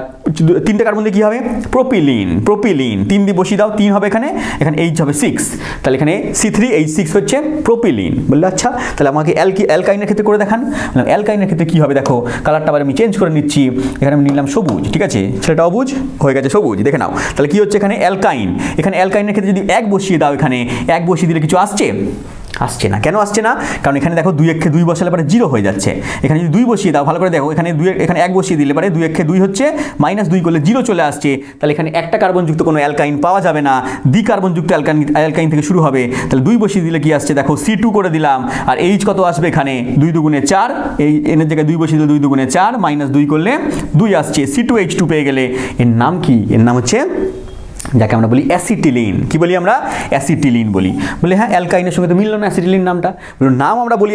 তিনটে কার্বন দিয়ে কি হবে? প্রোপিলিন। প্রোপিলিন 3 দিয়ে বসিয়ে দাও, 3 হবে এখানে, এখানে H হবে 6, তাহলে এখানে C3H6 হচ্ছে প্রোপিলিন। বললে আচ্ছা তাহলে আমাকে অ্যালকাইনের ক্ষেত্রে করে দেখান। বললাম অ্যালকাইনের ক্ষেত্রে কি হবে? দেখো কালারটা আবার আমি চেঞ্জ করে নিচ্ছি, এখানে আমি নিলাম সবুজ, ঠিক আছে? ছেলেটা অবুজ হয়ে গেছে সবুজ, দেখে নাও তাহলে কি হচ্ছে এখানে? অ্যালকাইন। এখানে অ্যালকাইনের ক্ষেত্রে যদি 1 বসিয়ে দাও, এখানে 1 বসিয়ে দিলে কিছু আসছে? আসছে না। কেন আসছে না? কারণ এখানে দেখো 2 × 2 বসালে পরে 0 হয়ে যাচ্ছে। এখানে যদি 2 বসিয়ে দাও, ভালো করে দেখো, এখানে 2 এখানে 1 বসিয়ে দিলে পরে 2 × 2 হচ্ছে, -2 করলে 0 চলে আসছে, তাহলে এখানে একটা কার্বনযুক্ত কোনো অ্যালকাইন পাওয়া যাবে না, দ্বিকার্বনযুক্ত অ্যালকাইন থেকে শুরু হবে। তাহলে 2 বসিয়ে দিলে কি আসছে? দেখো C2 করে দিলাম, আর H কত আসবে এখানে? 2 × 2 = 4, এই n এর জায়গায় 2 বসিয়ে দিলে 2 × 2 = 4, -2 করলে 2 আসছে, C2H2 পেয়ে গেলে এর নাম কি? এর নাম হচ্ছে, যাকে আমরা বলি অ্যাসিটিলিন। কি বলি আমরা? অ্যাসিটিলিন বলি। বলে হ্যাঁ অ্যালকাইনের সঙ্গে তো মিলল না অ্যাসিটিলিন নামটা। বলে নাম আমরা বলি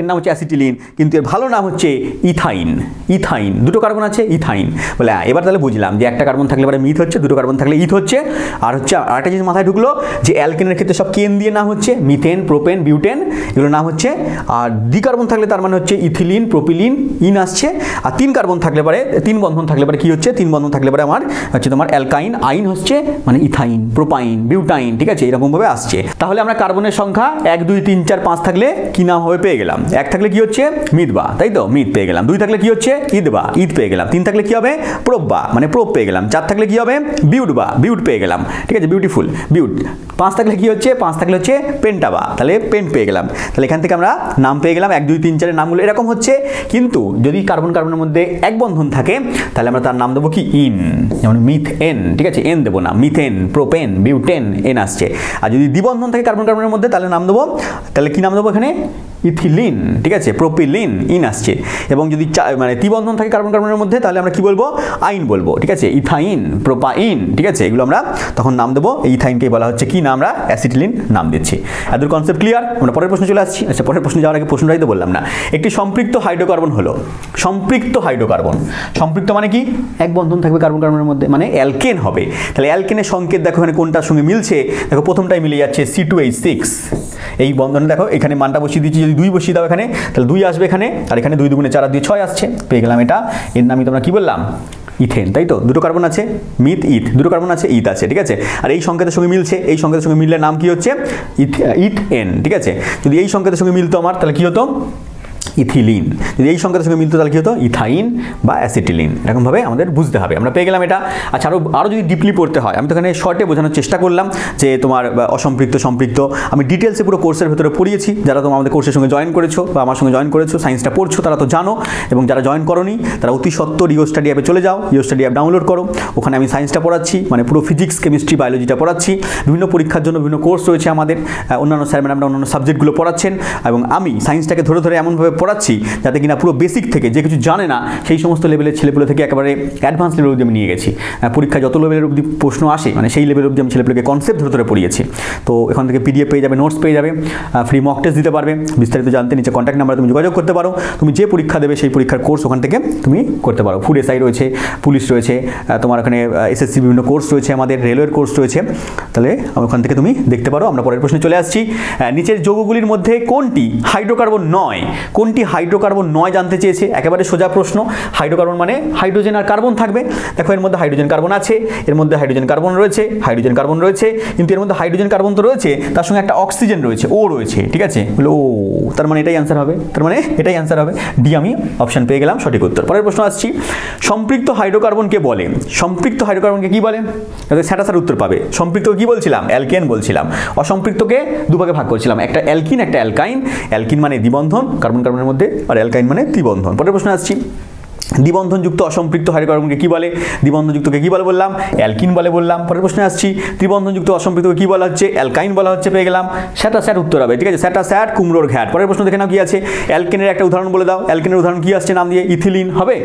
এর নাম হচ্ছে অ্যাসিটিলিন, কিন্তু এর ভালো নাম হচ্ছে ইথাইন। ইথাইন, দুটো কার্বন আছে ইথাইন। বলে এবার তাহলে বুঝলাম যে একটা কার্বন থাকলে পরে মিথ হচ্ছে, দুটো কার্বন থাকলে ইথ হচ্ছে। আর হচ্ছে আরেকটা জিনিস মাথায় ঢুকলো যে অ্যালকেনের ক্ষেত্রে সব কেন দিয়ে নাম হচ্ছে, মিথেন, প্রোপেন, বিউটেন, এগুলো নাম হচ্ছে। আর দ্বিকার্বন থাকলে তার মানে হচ্ছে ইথিলিন, প্রোপিলিন, ইন আসছে। আর 3 কার্বন থাকলে পরে, 3 বন্ধন থাকলে পরে কি হচ্ছে? 3 বন্ধন থাকলে পরে আমার হচ্ছে তোমার অ্যালকাইন, আইন হচ্ছে মানে ইথাইন, প্রোপাইন, বিউটাইন, ঠিক আছে? এরকম ভাবে আসছে। তাহলে আমরা কার্বনের সংখ্যা 1 2 3 4 5 থাকলে কি নাম হবে পেয়ে গেলাম। 1 থাকলে কি হচ্ছে? মিথবা, তাই তো? মিথ পেয়ে গেলাম। 2 থাকলে কি হচ্ছে? ইথবা, ইথ পেয়ে গেলাম। 3 থাকলে কি হবে? প্রোপবা, মানে প্রোপ পেয়ে গেলাম। 4 থাকলে কি হবে? বিউটবা, বিউট পেয়ে গেলাম, ঠিক আছে? বিউটিফুল, বিউট। 5 থাকলে কি হচ্ছে? 5 থাকলে হচ্ছে পেন্টাবা, তাহলে পেন্ট পেয়ে গেলাম। তাহলে এখান থেকে আমরা নাম পেয়ে গেলাম 1 2 3 4 এর নামগুলো এরকম হচ্ছে। কিন্তু যদি কার্বন কার্বনের মধ্যে এক বন্ধন থাকে তাহলে আমরা তার নাম দেবো কি? ইন, যেমন মিথেন, ঠিক আছে? এন দেবো না, মিথেন, প্রোপেন, বিউটেন, এন আসছে। আর যদি দ্বিবন্ধন থাকে কার্বন কার্বনের মধ্যে তাহলে নাম দেবো, তাহলে কি নাম দেবো এখানে? ইথিলিন, ঠিক আছে, প্রোপিলিন, ইন আসছে। এবং যদি মানে ত্রিবন্ধন থাকে কার্বন কার্বনের মধ্যে তাহলে আমরা কি বলবো, আইন বলবো, ঠিক আছে, ইথাইন, প্রোপাইন, ঠিক আছে, এগুলো আমরা তখন নাম দেবো। এই ইথাইনকে বলা হচ্ছে কি না, আমরা অ্যাসিটিলিন নাম দিচ্ছি। এদের কনসেপ্ট ক্লিয়ার? আমরা পরের প্রশ্ন চলে আসছি। আচ্ছা, পরের প্রশ্ন যাওয়ার আগে প্রশ্নটাই তো বললাম না। একটি সম্পৃক্ত হাইড্রোকার্বন হলো, সম্পৃক্ত হাইড্রোকার্বন, সম্পৃক্ত মানে কি, এক বন্ধন থাকবে কার্বন কার্বনের মধ্যে, মানে অ্যালকেন হবে। তাহলে অ্যালকেনের সংকেত দেখো এখানে কোনটার সঙ্গে মিলছে, দেখো প্রথমটাই মিলে যাচ্ছে, C2H6। এই বন্ধনে দেখো এখানে মানটা বসিয়ে দিচ্ছি, যদি 2 বসিয়ে দাও এখানে তাহলে 2 আসবে এখানে, আর এখানে 2 দুগুণে 4 আর 2 6 আসছে, পেয়ে গেলাম এটা। এর নামই তোমরা কি বললাম, ইথেন, তাই তো? দুটো কার্বন আছে, মিথ ইথ, দুটো কার্বন আছে, ইথ আছে, ঠিক আছে। আর এই সংকেতের সঙ্গে মিলছে, এই সংকেতের সঙ্গে মিললে নাম কি হচ্ছে, ইথেন, ঠিক আছে। যদি এই সংকেতের সঙ্গে মিলতো আমার তাহলে কি হতো, ইথিলিন। যদি এই সংকেতের সঙ্গে মিলতো তাহলে কি হতো, ইথাইন বা অ্যাসিটিলিন। এরকমভাবে আমাদের বুঝতে হবে। আমরা পেয়ে গেলাম এটা। আচ্ছা, আরও যদি ডিপলি পড়তে হয়, আমি তো এখানে শর্টে বোঝানোর চেষ্টা করলাম যে তোমার অসম্পৃক্ত, সম্পৃক্ত, আমি ডিটেলসে পুরো কোর্সের ভেতরে পড়িয়েছি। যারা তোমার আমাদের কোর্সের সঙ্গে জয়েন করেছো বা আমার সঙ্গে জয়েন করেছো, সায়েন্সটা পড়ছো, তারা তো জানো। এবং যারা জয়েন করোনি তারা অতি সত্বর ইও স্টাডি অ্যাপে চলে যাও, ইও স্টাডি অ্যাপ ডাউনলোড করো। ওখানে আমি সায়েন্সটা পড়াচ্ছি, মানে পুরো ফিজিক্স, কেমিস্ট্রি, বায়োলজিটা পড়াচ্ছি। বিভিন্ন পরীক্ষার জন্য বিভিন্ন কোর্স রয়েছে আমাদের, অন্যান্য স্যার ম্যাডামরা অন্যান্য সাবজেক্টগুলো পড়াচ্ছেন। এবং আমি সায়েন্সটাকে ধরে ধরে এমনভাবে পড়াচ্ছি যাতে কিনা পুরো বেসিক থেকে, যে কিছু জানে না সেই সমস্ত লেভেলের ছেলেপুলে থেকে একেবারে অ্যাডভান্স লেভেল অবধি আমি নিয়ে গেছি। পরীক্ষায় যত লেভেলের অবধি প্রশ্ন আসে, মানে সেই লেভেল অবধি আমি ছেলেপুলেকে কনসেপ্ট ধরে ধরে পড়িয়েছি। তো এখান থেকে PDF পেয়ে যাবে, নোটস পেয়ে যাবে, ফ্রি মক টেস্ট দিতে পারবে। বিস্তারিত জানতে নিচে কন্ট্যাক্ট নাম্বারে তুমি যোগাযোগ করতে পারো। তুমি যে পরীক্ষা দেবে সেই পরীক্ষার কোর্স ওখান থেকে তুমি করতে পারো। ফুড SI রয়েছে, পুলিশ রয়েছে, তোমার ওখানে SSC বিভিন্ন কোর্স রয়েছে, আমাদের রেলওয়ের কোর্স রয়েছে। তাহলে ওখান থেকে তুমি দেখতে পারো। আমরা পরের প্রশ্নে চলে আসছি। নিচের যৌগগুলির মধ্যে কোনটি হাইড্রোকার্বন নয়, কোনটি হাইড্রোকার্বন নয় জানতে চেয়েছে। একেবারে সোজা প্রশ্ন। হাইড্রোকার্বন মানে হাইড্রোজেন আর কার্বন থাকবে। দেখো এর মধ্যে হাইড্রোজেন কার্বন আছে, এর মধ্যে হাইড্রোজেন কার্বন রয়েছে, হাইড্রোজেন কার্বন রয়েছে, কিন্তু এর মধ্যে হাইড্রোজেন কার্বন তো রয়েছে, তার সঙ্গে একটা অক্সিজেন রয়েছে, ও রয়েছে, ঠিক আছে, বলে ও, তার মানে এটাই অ্যান্সার হবে, তার মানে এটাই অ্যান্সার হবে ডি। আমি অপশন পেয়ে গেলাম সঠিক উত্তর। পরের প্রশ্ন আসছি। সম্পৃক্ত হাইড্রোকার্বনকে বলে, সম্পৃক্ত হাইড্রোকার্বনকে কি বলে? স্যাটাসার উত্তর পাবে। সম্পৃক্ত কি বলছিলাম, অ্যালকেন বলছিলাম। অসম্পৃক্তকে দুভাগে ভাগ করছিলাম, একটা অ্যালকিন, একটা অ্যালকাইন। অ্যালকিন মানে দ্বিবন্ধন কার্বন কার্বনের মধ্যে, আর অ্যালকাইন মানে ত্রিবন্ধন। পরের প্রশ্ন আসছি। দ্বিবন্ধনযুক্ত অসম্পৃক্ত হাইড্রোকার্বনকে কি বলে? দ্বিবন্ধনযুক্তকে কি বলে বললাম? অ্যালকিন বলে বললাম। পরের প্রশ্নে আসছি। ত্রিবন্ধনযুক্ত অসম্পৃক্তকে কি বলা হচ্ছে? অ্যালকাইন বলা হচ্ছে, পেয়ে গেলাম। স্যাটাস্যাট উত্তর হবে, ঠিক আছে, স্যাটাস্যাট, কুমড়োর ঘ্যাট। পরের প্রশ্ন দেখে নাও কি আছে। অ্যালকেনের একটা উদাহরণ বলে দাও। অ্যালকেনের উদাহরণ কি আসছে নাম দিয়ে? ইথিলিন হবে?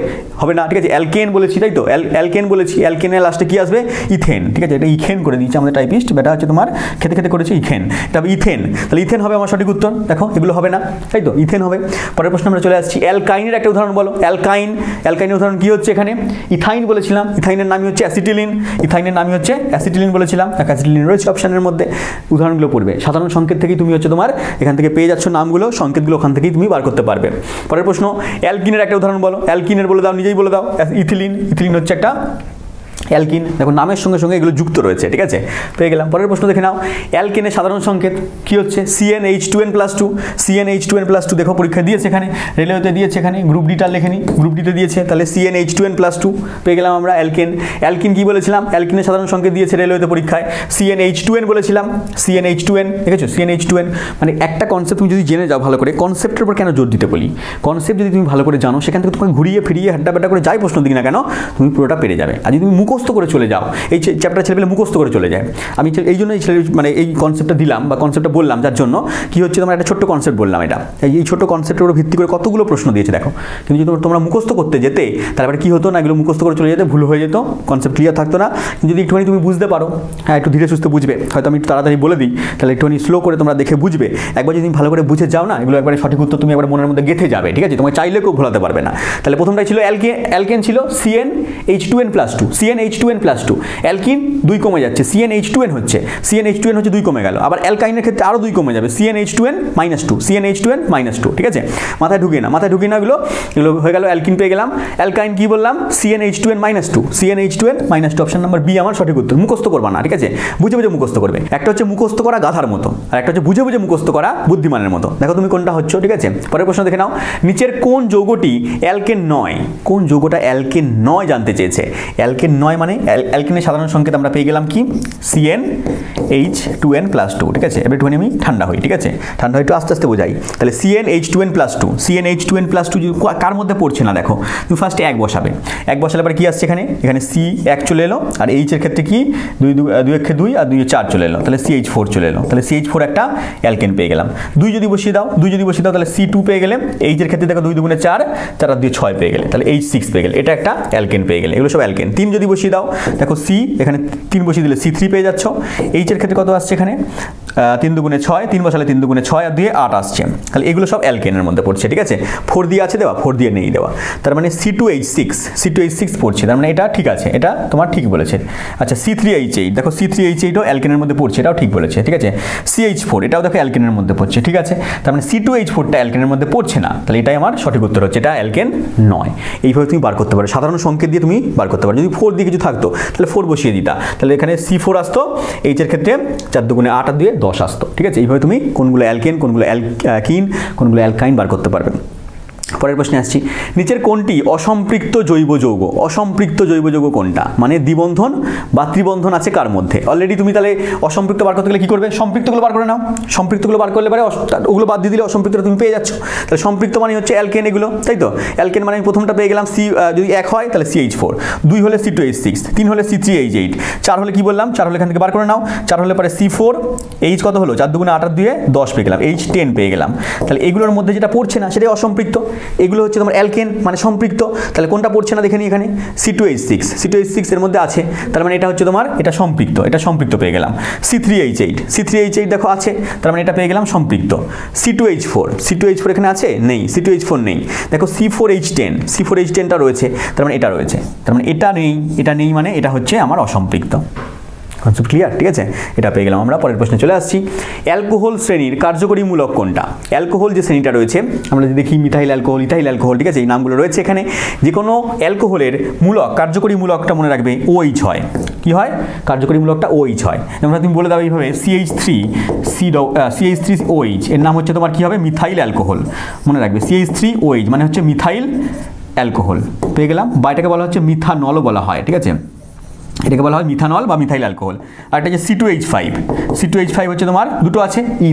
হবে না, ঠিক আছে, অ্যালকেন বলেছি, তাই তো, অ্যালকেন বলেছি। অ্যালকেনের লাস্টে কি আসবে? ইথেন, ঠিক আছে, এটা ইথেন করে দিচ্ছে আমাদের টাইপিস্ট, এটা হচ্ছে তোমার খেতে খেতে করেছে ইথেন, এটা হবে ইথেন। তাহলে ইথেন হবে আমার সঠিক উত্তর। দেখো এগুলো হবে না, তাই তো, ইথেন হবে। পরের প্রশ্ন আমরা চলে আসছি। অ্যালকাইনের একটা উদাহরণ বলো। অ্যালকাইন, অ্যালকাইনের উদাহরণ কি হচ্ছে এখানে? ইথাইন বলেছিলাম, ইথাইনের নামই হচ্ছে অ্যাসিটিলিন, ইথাইনের নামই হচ্ছে অ্যাসিটিলিন বলেছিলাম। অ্যাসিটিলিন রয়েছে অপশনের মধ্যে। উদাহরণগুলো পড়বে, সাধারণ সংকেত থেকেই তুমি হচ্ছে তোমার এখান থেকে পেয়ে যাচ্ছ নামগুলো, সংকেতগুলো ওখান থেকেই তুমি বার করতে পারবে। পরের প্রশ্ন। অ্যালকিনের একটা উদাহরণ বলো। অ্যালকিনের বলে দাও, নিজেই বলে দাও। ইথিলিন, ইথিলিন হচ্ছে একটা অ্যালকিন। দেখো নামের সঙ্গে সঙ্গে এগুলো যুক্ত রয়েছে, ঠিক আছে, পেয়ে গেলাম। পরের প্রশ্ন দেখে নাও। অ্যালকেনের সাধারণ সংকেত কি হচ্ছে? CnH2n+2। CnH2n+2 দেখো পরীক্ষা দিয়েছে এখানে, রেলওয়েতে দিয়েছে, এখানে গ্রুপ ডিটা লেখেনি, গ্রুপ ডিতে দিয়েছে, তাহলে CnH2n+2 পেয়ে গেলাম আমরা অ্যালকেন। অ্যালকিন কি বলেছিলাম? অ্যালকিনের সাধারণ সংকেত দিয়েছে রেলওয়েতে পরীক্ষায়, CnH2n বলেছিলাম। CnH2n, দেখেছো, CnH2n। মানে একটা কনসেপ্ট তুমি যদি জেনে যাও ভালো করে, কনসেপ্টের উপর কেন জোর দিতে বলি, কনসেপ্ট যদি তুমি ভালো করে জানো, সেখান থেকে তোমাকে ঘুরিয়ে ফিরিয়ে হাড্ডা বাড্ডা করে যাই প্রশ্ন দিই না কেন, তুমি পুরোটা পেরে যাবে। আর যদি তুমি মুখস্থ করে চলে যাও, এই চ্যাপ্টার ছেলেপেলে মুখস্থ করে চলে যায়। আমি এই জন্য এই মানে এই কনসেপ্টটা দিলাম বা কনসেপ্টটা বললাম, যার জন্য কি হচ্ছে, তোমার একটা ছোট্ট কনসেপ্ট বললাম, এটা এই ছোট্ট কনসেপ্টের উপর ভিত্তি করে কতগুলো প্রশ্ন দিয়েছে দেখো। কিন্তু যদি তোমরা মুখস্থ করতে যেতে, তারপরে কি হতো না, এগুলো মুখস্থ করে চলে যেতে, ভুল হয়ে যেত, কনসেপ্ট ক্লিয়ার থাকতো না। কিন্তু যদি একটুখানি তুমি বুঝতে পারো, হ্যাঁ, একটু ধীরে সুস্থে বুঝবে, হয়তো আমি একটু তাড়াতাড়ি বলে দিই, তাহলে একটুখানি স্লো করে তোমরা দেখে বুঝবে। একবার যদি তুমি ভালো করে বুঝে যাও না, এগুলো একবারে সঠিক উত্তর তুমি একবার মনের মধ্যে গেঁথে যাবে, ঠিক আছে, তোমার চাইলে কেউ ভোলাতে পারবে না। তাহলে প্রথমটাই ছিল অ্যালকেন ছিল CnH2n+2, CnH2n+2। অ্যালকিন 2 কমে যাচ্ছে, CnH2n হচ্ছে, CnH2n হচ্ছে 2 কমে গেল। আবার অ্যালকাইনের ক্ষেত্রে আরও 2 কমে যাবে, CnH2n-2, CnH2n-2, ঠিক আছে, মাথায় ঢুকিয়ে না, মাথায় ঢুকিয়ে না, এগুলো হয়ে গেল। অ্যালকিন পেয়ে গেলাম। অ্যালকাইন কি বললাম? CnH2n-2, CnH2n-2, option number B আমার সঠিক উত্তর। মুখস্থ করবা না, ঠিক আছে, বুঝে বুঝে মুখস্থ করবে। একটা হচ্ছে মুখস্থ করা গাধার মতো, আর একটা হচ্ছে বুঝে বুঝে মুখস্থ করা বুদ্ধিমানের মতো। দেখো তুমি কোনটা হচ্ছে, ঠিক আছে। পরের প্রশ্ন দেখে নাও। নিচের কোন যৌগটি অ্যালকেন নয়? কোন যৌগটা অ্যালকেন নয় জানতে চেয়েছে। অ্যালকেন নয় মানে অ্যালকেনের সাধারণ সংকেত আমরা পেয়ে গেলাম কি CnH2n+2, ঠিক আছে। এবার একটুখানি আমি ঠান্ডা হই, ঠিক আছে, ঠান্ডা হয়ে একটু আস্তে আস্তে বোঝাই। তাহলে CnH2n+2, CnH2n+2 যদি কার মধ্যে পড়ছে না দেখো, তুমি ফার্স্টে 1 বসাবে, 1 বসালে পরে কি আসছে এখানে C1 চলে এলো, আর H এর ক্ষেত্রে কি 2 এর 2 আর 2 এর 4 চলে এলো, তাহলে CH4 চলে এলো, তাহলে CH4 একটা অ্যালকেন পেয়ে গেলাম। 2 যদি বসিয়ে দাও তাহলে C2 পেয়ে গেলে, H এর ক্ষেত্রে দেখো 2 দুগুণে 4, 4 আর 2 6 পেয়ে গেলে, তাহলে H6 পেয়ে গেলে, এটা একটা অ্যালকেন পেয়ে গেলে। এগুলো সব অ্যালকেন। 3 যদি বসিয়ে দাও দেখো C, এখানে 3 বসিয়ে দিলে C3 পেয়ে যাচ্ছ। H এর ক্ষেত্রে কত আসছে এখানে 3 দুগুণে 6, 3 বসালে 3 দুগুণে 6 আর 2 8 আসছে, তাহলে এগুলো সব অ্যালকেনের মধ্যে পড়ছে, ঠিক আছে। 4 দিয়ে আছে দেওয়া, 4 দিয়ে নেই দেওয়া, তার মানে C2H6 পড়ছে, তার মানে এটা ঠিক আছে, এটা তোমার ঠিক বলেছে। আচ্ছা C3H8, দেখো C3H8 ও অ্যালকেনের মধ্যে পড়ছে, এটাও ঠিক বলেছে, ঠিক আছে। CH4 এটাও দেখো অ্যালকেনের মধ্যে পড়ছে, ঠিক আছে। তার মানে C2H4টা অ্যালকেনের মধ্যে পড়ছে না, তাহলে এটাই আমার সঠিক উত্তর হচ্ছে, এটা অ্যালকেন নয়। এইভাবে তুমি বার করতে পারো, সাধারণ সংকেত দিয়ে তুমি বার করতে পারো। যদি 4 দিয়ে কিছু থাকতো তাহলে 4 বসিয়ে দিতা, তাহলে এখানে C4 আসতো, H এর ক্ষেত্রে 4 দুগুণে 8 আর 2 10 আসতো, ঠিক আছে। এইভাবে তুমি কোনগুলো অ্যালকেন, কোনগুলো অ্যালকিন, কোনগুলো অ্যালকাইন বার করতে পারবে। পরের প্রশ্নে আসছি, নিচের কোনটি অসম্পৃক্ত জৈব যৌগ? অসম্পৃক্ত জৈব যৌগ কোনটা? মানে দ্বিবন্ধন বা ত্রিবন্ধন আছে কার মধ্যে? অলরেডি তুমি তাহলে অসম্পৃক্ত বার করতে গেলে কি করবে? সম্পৃক্তগুলো বার করে নাও। সম্পৃক্তগুলো বার করলে পরে ওগুলো বাদ দিয়ে দিলে অসম্পৃক্তটা তুমি পেয়ে যাচ্ছ। তাহলে সম্পৃক্ত মানে হচ্ছে অ্যালকেন এগুলো, তাই তো। অ্যালকেন মানে আমি প্রথমটা পেয়ে গেলাম C, যদি 1 হয় তাহলে CH4, 2 হলে C2H6, 3 হলে C3H8, 4 হলে কি বললাম? 4 হলে এখান থেকে বার করে নাও। 4 হলে পরে C4, H কত হলো? 4 দুগুণে 8 আর 2 10 পেয়ে গেলাম, H10 পেয়ে গেলাম। তাহলে এগুলোর মধ্যে যেটা পড়ছে না সেটাই অসম্পৃক্ত, এগুলো হচ্ছে তোমার অ্যালকেন মানে সম্পৃক্ত। তাহলে কোনটা পড়ছে না দেখে নি এখানে? C2H6 এর মধ্যে আছে, তার মানে এটা হচ্ছে তোমার এটা সম্পৃক্ত, এটা সম্পৃক্ত পেয়ে গেলাম। C3H8 দেখো আছে, তার মানে এটা পেয়ে গেলাম সম্পৃক্ত। C2H4 এখানে আছে? নেই, C2H4 নেই। দেখো C4H10টা রয়েছে, তার মানে এটা রয়েছে, তার মানে এটা নেই মানে এটা হচ্ছে আমার অসম্পৃক্ত। কনসেপ্ট ক্লিয়ার, ঠিক আছে। এটা পেয়ে গেলাম আমরা। পরের প্রশ্নে চলে আসছি, অ্যালকোহল শ্রেণীর কার্যকরী মূলক কোনটা? অ্যালকোহল যে শ্রেণীটা রয়েছে আমরা যদি দেখি মিথাইল অ্যালকোহল, ইথাইল অ্যালকোহল, ঠিক আছে, এই নামগুলো রয়েছে এখানে। যে কোনো অ্যালকোহলের মূলক, কার্যকরী মূলকটা মনে রাখবে OH হয়। কি হয়? কার্যকরী মূলকটা OH হয়। যেমন তুমি বলে দাও এইভাবে CH3OH এর নাম হচ্ছে তোমার কি হবে? Methyl alcohol. মনে রাখবে CH3OH মানে হচ্ছে মিথাইল অ্যালকোহল পেয়ে গেলাম। বা এটাকে বলা হচ্ছে মিথানলও বলা হয়, ঠিক আছে, এটাকে বলা হয় মিথানল বা মিথাইল অ্যালকোহল। আর এটা হচ্ছে C2H5 হচ্ছে তোমার দুটো আছে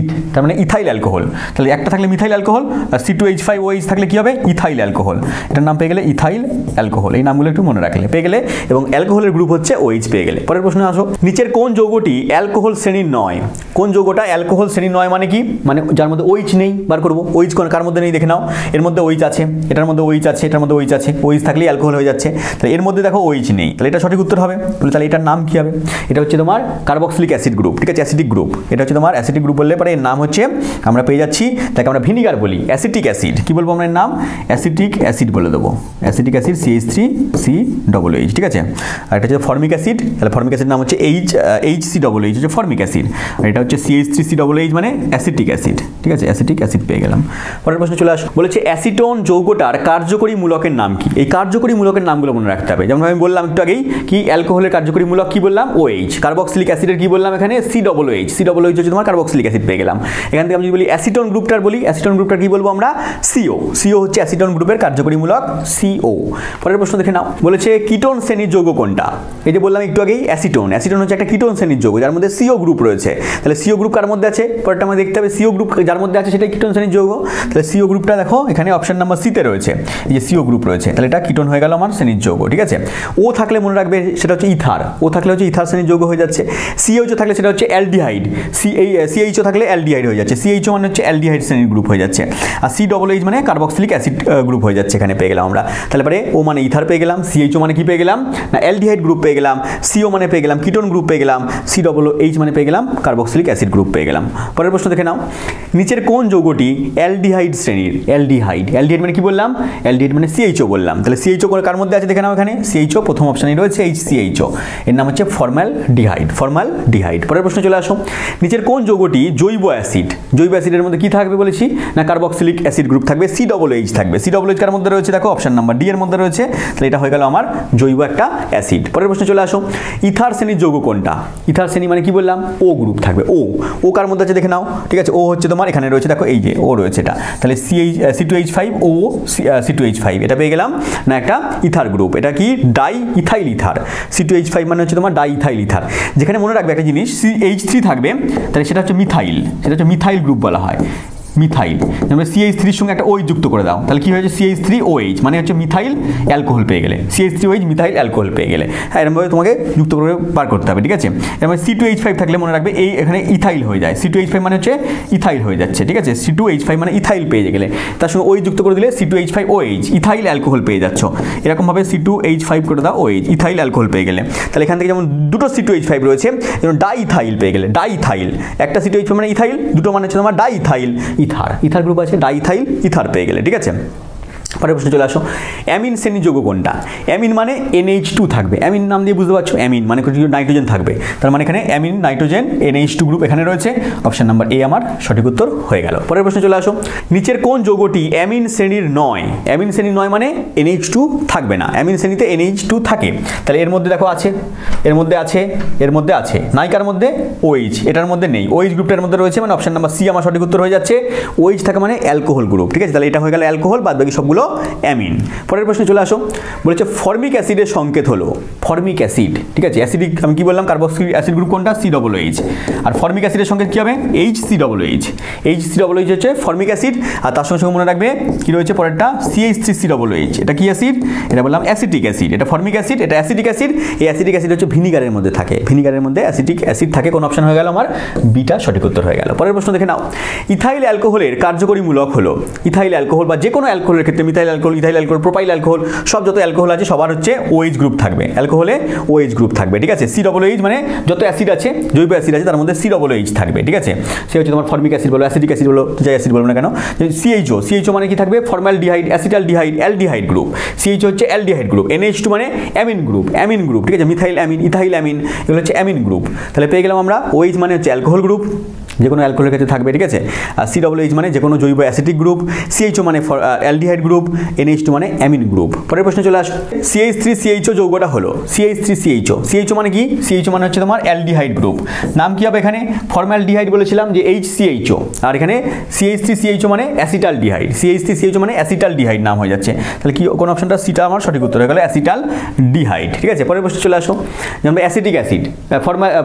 তার মানে ইথাইল অ্যালকোহল। তাহলে একটা থাকলে মিথাইল অ্যালকোহল, আর C2H5OH থাকলে কি হবে? Ethyl alcohol. এটার নাম পেয়ে গেলে ইথাইল অ্যালকোহল। এই নামগুলো একটু মনে রাখলে পেয়ে গেলে, এবং অ্যালকোহলের গ্রুপ হচ্ছে OH পেয়ে গেলে। পরের প্রশ্নে আসো, নিচের কোন যৌগটি অ্যালকোহল শ্রেণীর নয়? কোন যৌগটা অ্যালকোহল শ্রেণীর নয় মানে কি? মানে যার মধ্যে OH নেই, বার করবো। OH কার মধ্যে নেই দেখে নাও। এর মধ্যে OH আছে, এটার মধ্যে OH আছে, এটার মধ্যে OH আছে। OH থাকলে অ্যালকোহল হয়ে যাচ্ছে, তাহলে এর মধ্যে দেখো OH নেই, তাহলে এটা সঠিক উত্তর হবে। তাহলে এটার নাম কি হবে? এটা হচ্ছে তোমার কার্বক্সিলিক অ্যাসিড গ্রুপ, ঠিক আছে, অ্যাসিডিক গ্রুপ। এটা হচ্ছে তোমার অ্যাসিডিক গ্রুপ বললে পরে এর নাম হচ্ছে আমরা পেয়ে যাচ্ছি, তাকে আমরা ভিনিগার বলি, অ্যাসিটিক অ্যাসিড। কি বলবো আমরা এর নাম? অ্যাসিটিক অ্যাসিড বলে দেবো, অ্যাসিটিক অ্যাসিড CH3COOH, ঠিক আছে। আর এটা হচ্ছে ফর্মিক অ্যাসিড, তাহলে ফর্মিক অ্যাসিড নাম হচ্ছে HCOOH হচ্ছে ফর্মিক অ্যাসিড। আর এটা হচ্ছে CH3COOH মানে অ্যাসিটিক অ্যাসিড, ঠিক আছে, অ্যাসিটিক অ্যাসিড পেয়ে গেলাম। পরের প্রশ্ন চলে আসো, বলেছে অ্যাসিটোন যৌগটার কার্যকরী মূলকের নাম কি? এই কার্যকরী মূলকের নামগুলো মনে রাখতে হবে। যেমন আমি বললাম একটু আগেই কি অ্যালকোহলের কার্যকরী মূলক কি বললাম? OH। কার্বক্সিলিক অ্যাসিডের কি বললাম এখানে? COOH হচ্ছে তোমার কার্বক্সিলিক অ্যাসিড পেয়ে গেলাম। এখান থেকে আমি যদি বলি অ্যাসিটোন গ্রুপটার বলি, অ্যাসিটোন গ্রুপটার কি বলবো আমরা? CO হচ্ছে অ্যাসিটোন গ্রুপের কার্যকরী মূলক CO। পরের প্রশ্ন দেখে নাও, বলেছে কিটোন শ্রেণীর যৌগ কোনটা? এই যে বললাম একটু আগেই অ্যাসিটোন হচ্ছে একটা কিটোন শ্রেণীর যৌগ যার মধ্যে CO গ্রুপ রয়েছে। তাহলে CO গ্রুপ কার মধ্যে আছে? পরেরটা আমাদের দেখতে হবে CO গ্রুপ যার মধ্যে আছে সেটাই কিটোন শ্রেণীর যৌগ। তাহলে CO গ্রুপটা দেখো এখানে অপশন নাম্বার C তে রয়েছে, এই যে CO গ্রুপ রয়েছে, তাহলে এটা কিটোন হয়ে গেল আমার শ্রেণীর যৌগ, ঠিক আছে। O থাকলে মনে রাখবে সেটা হচ্ছে ইথার, O থাকলে হচ্ছে ইথার শ্রেণীর যৌগ হয়ে যাচ্ছে। CH থাকলে সেটা হচ্ছে অ্যালডিহাইড, CH থাকলে অ্যালডিহাইড হয়ে যাচ্ছে, CH মানে হচ্ছে অ্যালডিহাইড শ্রেণীর গ্রুপ হয়ে যাচ্ছে। আর COOH মানে কার্বক্সিলিক অ্যাসিড গ্রুপ হয়ে যাচ্ছে, এখানে পেয়ে গেলাম আমরা। তাহলে পরে O মানে ইথার পেয়ে গেলাম, CHO মানে কি পেয়ে গেলাম? না অ্যালডিহাইড গ্রুপ পেয়ে গেলাম, CO মানে পেয়ে গেলাম কিটোন গ্রুপ পেয়ে গেলাম, COOH মানে পেয়ে গেলাম কার্বক্সিলিক অ্যাসিড গ্রুপ পেয়ে গেলাম। পরের প্রশ্ন দেখে নাও, নিচের কোন যৌগটি অ্যালডিহাইড শ্রেণীর? অ্যালডিহাইড মানে কি বললাম? অ্যালডিহাইড মানে CHO বললাম। তাহলে CHO কার মধ্যে আছে দেখে নাও, এখানে CHO প্রথম অপশনে রয়েছে HCHO, এর নাম হচ্ছে ফর্মালডিহাইড। পরের প্রশ্ন চলে আসো, নিচের কোন যৌগটি জৈব অ্যাসিডের মধ্যে কি থাকবে বলেছি? না কার্বক্সিলিক অ্যাসিড গ্রুপ থাকবে, COOH থাকবে। COOH কার মধ্যে রয়েছে? দেখো অপশন নাম্বার D এর মধ্যে রয়েছে, তাহলে এটা হয়ে গেল আমার জৈব একটা অ্যাসিড। পরের প্রশ্ন চলে আসো, ইথার শ্রেণীর যৌগ কোনটা? ইথার শ্রেণী মানে কি বললাম? O গ্রুপ থাকবে, O কার মধ্যে আছে দেখে নাও, ঠিক আছে। O হচ্ছে তোমার এখানে রয়েছে, দেখো এই যে O রয়েছে এটা, তাহলে C2H5O C2H5 এটা পেয়ে গেলাম না একটা ইথার গ্রুপ। এটা কি? Die ethyl ether, C2 C2H5 মানে হচ্ছে তোমার ডাইইথাইল ইথার। যেখানে মনে রাখবে একটা জিনিস CH3 থাকবে, তাহলে সেটা হচ্ছে মিথাইল, সেটা হচ্ছে মিথাইল গ্রুপ বলা হয়, মিথাইল। যেমন CH3 এর সঙ্গে একটা OH যুক্ত করে দাও, তাহলে কি হয়েছে CH3OH মানে হচ্ছে মিথাইল অ্যালকোহল পেয়ে গেলে, CH3OH মিথাইল অ্যালকোহল পেয়ে গেলে। হ্যাঁ, এরকমভাবে তোমাকে যুক্ত করে বার করতে হবে, ঠিক আছে। এবার C2H5 থাকলে মনে রাখবে এই এখানে ইথাইল হয়ে যায়, C2H5 মানে হচ্ছে ইথাইল হয়ে যাচ্ছে, ঠিক আছে। C2H5 মানে ইথাইল পেয়ে গেলে তার সঙ্গে OH যুক্ত করে দিলে C2H5OH ইথাইল অ্যালকোহল পেয়ে যাচ্ছ। এরকমভাবে C2H5 করে দাও OH ইথাইল অ্যালকোহল পেয়ে গেলে, তাহলে এখান থেকে যেমন দুটো C2H5 রয়েছে যেমন ডাইইথাইল পেয়ে গেলে, ডাইইথাইল একটা C2H5 মানে ইথাইল, দুটো মানে হচ্ছে তোমার ডাইইথাইল ইথার, ইথার গ্রুপ আছে, ডাইইথাইল ইথার পেয়ে গেলে, ঠিক আছে। পরের প্রশ্ন চলে আসো, অ্যামিন শ্রেণীর যৌগ কোনটা? অ্যামিন মানে NH2 থাকবে, অ্যামিন নাম দিয়ে বুঝতে পারছো, অ্যামিন মানে নাইট্রোজেন থাকবে, তার মানে এখানে অ্যামিন নাইট্রোজেন NH2 গ্রুপ এখানে রয়েছে, অপশন নাম্বার এ আমার সঠিক উত্তর হয়ে গেল। পরের প্রশ্ন চলে আসো, নিচের কোন যৌগটি অ্যামিন শ্রেণীর নয়? অ্যামিন শ্রেণীর নয় মানে NH2 থাকবে না, অ্যামিন শ্রেণীতে NH2 থাকে, তাহলে এর মধ্যে দেখো আছে, এর মধ্যে আছে, এর মধ্যে আছে, নাইকার মধ্যে OH, এটার মধ্যে নেই, OH গ্রুপটার মধ্যে রয়েছে, মানে অপশন নাম্বার সি আমার সঠিক উত্তর হয়ে যাচ্ছে। OH থাকে মানে অ্যালকোহল গ্রুপ, ঠিক আছে, তাহলে এটা হয়ে গেল অ্যালকোহল, বাদ বাকি সবগুলো অ্যামিন। পরের প্রশ্নে চলে আসো, বলেছে ফর্মিক অ্যাসিডের সংকেত হলো, ফর্মিক অ্যাসিড, ঠিক আছে, অ্যাসিডিক আমি কি বললাম, কার্বক্সিলিক অ্যাসিড গ্রুপ কোনটা? COOH। আর ফর্মিক অ্যাসিডের সংকেত কি হবে? HCOOH, HCOOH হচ্ছে ফর্মিক অ্যাসিড। আর তার সঙ্গে সঙ্গে মনে রাখবে কি রয়েছে পরেরটা, CH3COOH, এটা কি অ্যাসিড? এটা বললাম অ্যাসিটিক অ্যাসিড, এটা ফর্মিক অ্যাসিড, এটা অ্যাসিটিক অ্যাসিড। এই অ্যাসিটিক অ্যাসিড হচ্ছে ভিনিগারের মধ্যে থাকে, ভিনিগারের মধ্যে অ্যাসিটিক অ্যাসিড থাকে, কোন অপশন হয়ে গেল আমার? বিটা সঠিক উত্তর হয়ে গেল। পরের প্রশ্ন দেখে নাও, ইথাইল অ্যালকোহলের কার্যকরী মূলক হলো, ইথাইল অ্যালকোহল বা যে কোনো অ্যালকোহলের ক্ষেত্রে methyl alcohol, ethyl alcohol, propyl alcohol, সব যত অ্যালকোহল আছে সবার হচ্ছে OH গ্রুপ থাকবে, অ্যালকোহলে OH গ্রুপ থাকবে, ঠিক আছে। COOH মানে যত অ্যাসিড আছে, জৈব অ্যাসিড আছে তার মধ্যে COOH থাকবে, ঠিক আছে। সে হচ্ছে তোমার ফর্মিক অ্যাসিড বলো, অ্যাসিটিক অ্যাসিড বলো, যাই অ্যাসিড বলো না কেন। CHO মানে কি থাকবে? Formaldehyde, acetaldehyde, aldehyde group. CHO হচ্ছে অ্যালডিহাইড গ্রুপ, NH2 মানে অ্যামিন গ্রুপ, অ্যামিন গ্রুপ, ঠিক আছে, মিথাইল অ্যামিন, ইথাইল অ্যামিন, এগুলো হচ্ছে অ্যামিন গ্রুপ। তাহলে পেয়ে গেলাম আমরা OH মানে হচ্ছে অ্যালকোহল গ্রুপ, যে কোনো অ্যালকোহলের ক্ষেত্রে থাকবে, ঠিক আছে। আর COOH মানে যে কোনো জৈব অ্যাসিটিক গ্রুপ, CHO মানে অ্যালডিহাইড গ্রুপ, NH2 মানে অ্যামিন গ্রুপ। পরের প্রশ্নে চলে আসো, CH3CHO যৌগটা হলো, CH3CHO, CHO মানে কি? CHO মানে হচ্ছে তোমার অ্যালডিহাইড গ্রুপ, নাম কি হবে এখানে? ফর্মালডিহাইড বলেছিলাম যে HCHO, আর এখানে CH3CHO মানে অ্যাসিটালডিহাইড, CH3CHO মানে অ্যাসিটালডিহাইড নাম হয়ে যাচ্ছে, তাহলে কি কোন অপশনটা? সিটা আমার সঠিক উত্তর হয়ে গেল, অ্যাসিটালডিহাইড, ঠিক আছে। পরের প্রশ্নে চলে আসো, যেমন অ্যাসিটিক অ্যাসিড,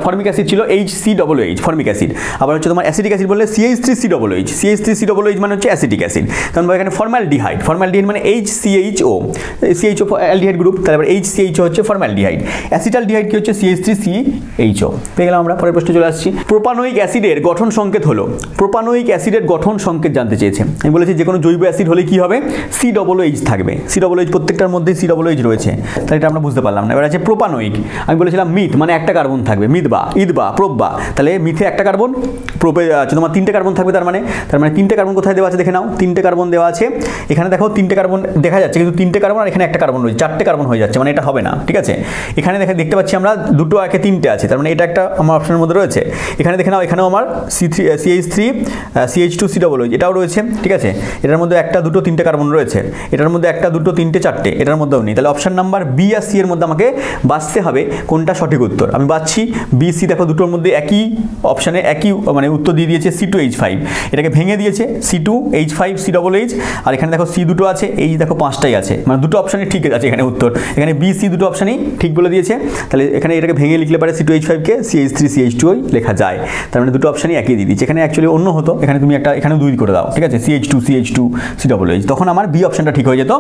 ফর্মিক অ্যাসিড ছিল HCOOH, ফর্মিক অ্যাসিড। আবার হচ্ছে তোমার অ্যাসিটিক অ্যাসিড বললে CH3COOH, CH3COOH মানে হচ্ছে অ্যাসিটিক অ্যাসিড। কারণ এখানে ফর্মালডিহাইড, ফর্মালডিহাইড মানে HCHO, CHO অ্যালডিহাইড গ্রুপ, তারপর HCHO হচ্ছে ফর্মালডিহাইড। অ্যাসিটালডিহাইড কি হচ্ছে? CH3CHO পেয়ে গেলাম আমরা। পরের প্রশ্নে চলে আসছি, প্রোপানোয়িক অ্যাসিডের গঠন সংকেত হলো, প্রোপানোয়িক অ্যাসিডের গঠন সংকেত জানতে চেয়েছে। আমি বলেছি যে কোনো জৈব অ্যাসিড হলে কি হবে? COOH থাকবে, COOH প্রত্যেকটার মধ্যেই COOH রয়েছে, তাহলে এটা আমরা বুঝতে পারলাম না। এবার আছে প্রোপানোয়িক, আমি বলেছিলাম মিথ মানে একটা কার্বন থাকবে, মিথবা, ইদবা, প্রোপবা, তাহলে মিথে একটা কার্বন, প্রোপে আছে তোমার তিনটে কার্বন থাকবে, তার মানে তিনটে কার্বন কোথায় দেওয়া আছে দেখে নাও, তিনটে কার্বন দেওয়া আছে এখানে, দেখো তিনটে কার্বন দেখা যাচ্ছে, কিন্তু তিনটে কার্বন আর এখানে একটা কার্বন রয়েছে, চারটে কার্বন হয়ে যাচ্ছে, মানে এটা হবে না, ঠিক আছে। এখানে দেখতে পাচ্ছি আমরা দুটো একে তিনটে আছে, তার মানে এটা একটা আমার অপশনের মধ্যে রয়েছে। এখানে দেখে নাও, এখানেও আমার CH3CH2COOH এটাও রয়েছে, ঠিক আছে। এটার মধ্যে একটা দুটো তিনটে কার্বন রয়েছে, এটার মধ্যে একটা দুটো তিনটে চারটে, এটার মধ্যেও নেই, তাহলে অপশন নাম্বার বি আর সি এর মধ্যে আমাকে বাছতে হবে কোনটা সঠিক উত্তর। আমি বাছছি বি সি, দেখো দুটোর মধ্যে একই অপশানে একই মানে উত্তর দিয়ে দিয়েছে C2H5, এটাকে ভেঙে দিয়েছে C2H5COOH, আর এখানে দেখো সি দুটো আছে, এই দেখো পাঁচটাই আছে, মানে দুটো অপশানই ঠিক আছে এখানে উত্তর, এখানে বি সি দুটো অপশানই ঠিক বলে দিয়েছে, তাহলে এখানে এটাকে ভেঙে লিখলে পারে C2H5কে CH3CH2 লেখা যায়, তার মানে দুটো অপশানই একই দিয়ে দিচ্ছে। এখানে অ্যাকচুয়ালি অন্য হতো, এখানে তুমি একটা এখানে 2 করে দাও, ঠিক আছে, CH2COOH, তখন আমার বি অপশানটা ঠিক হয়ে যেত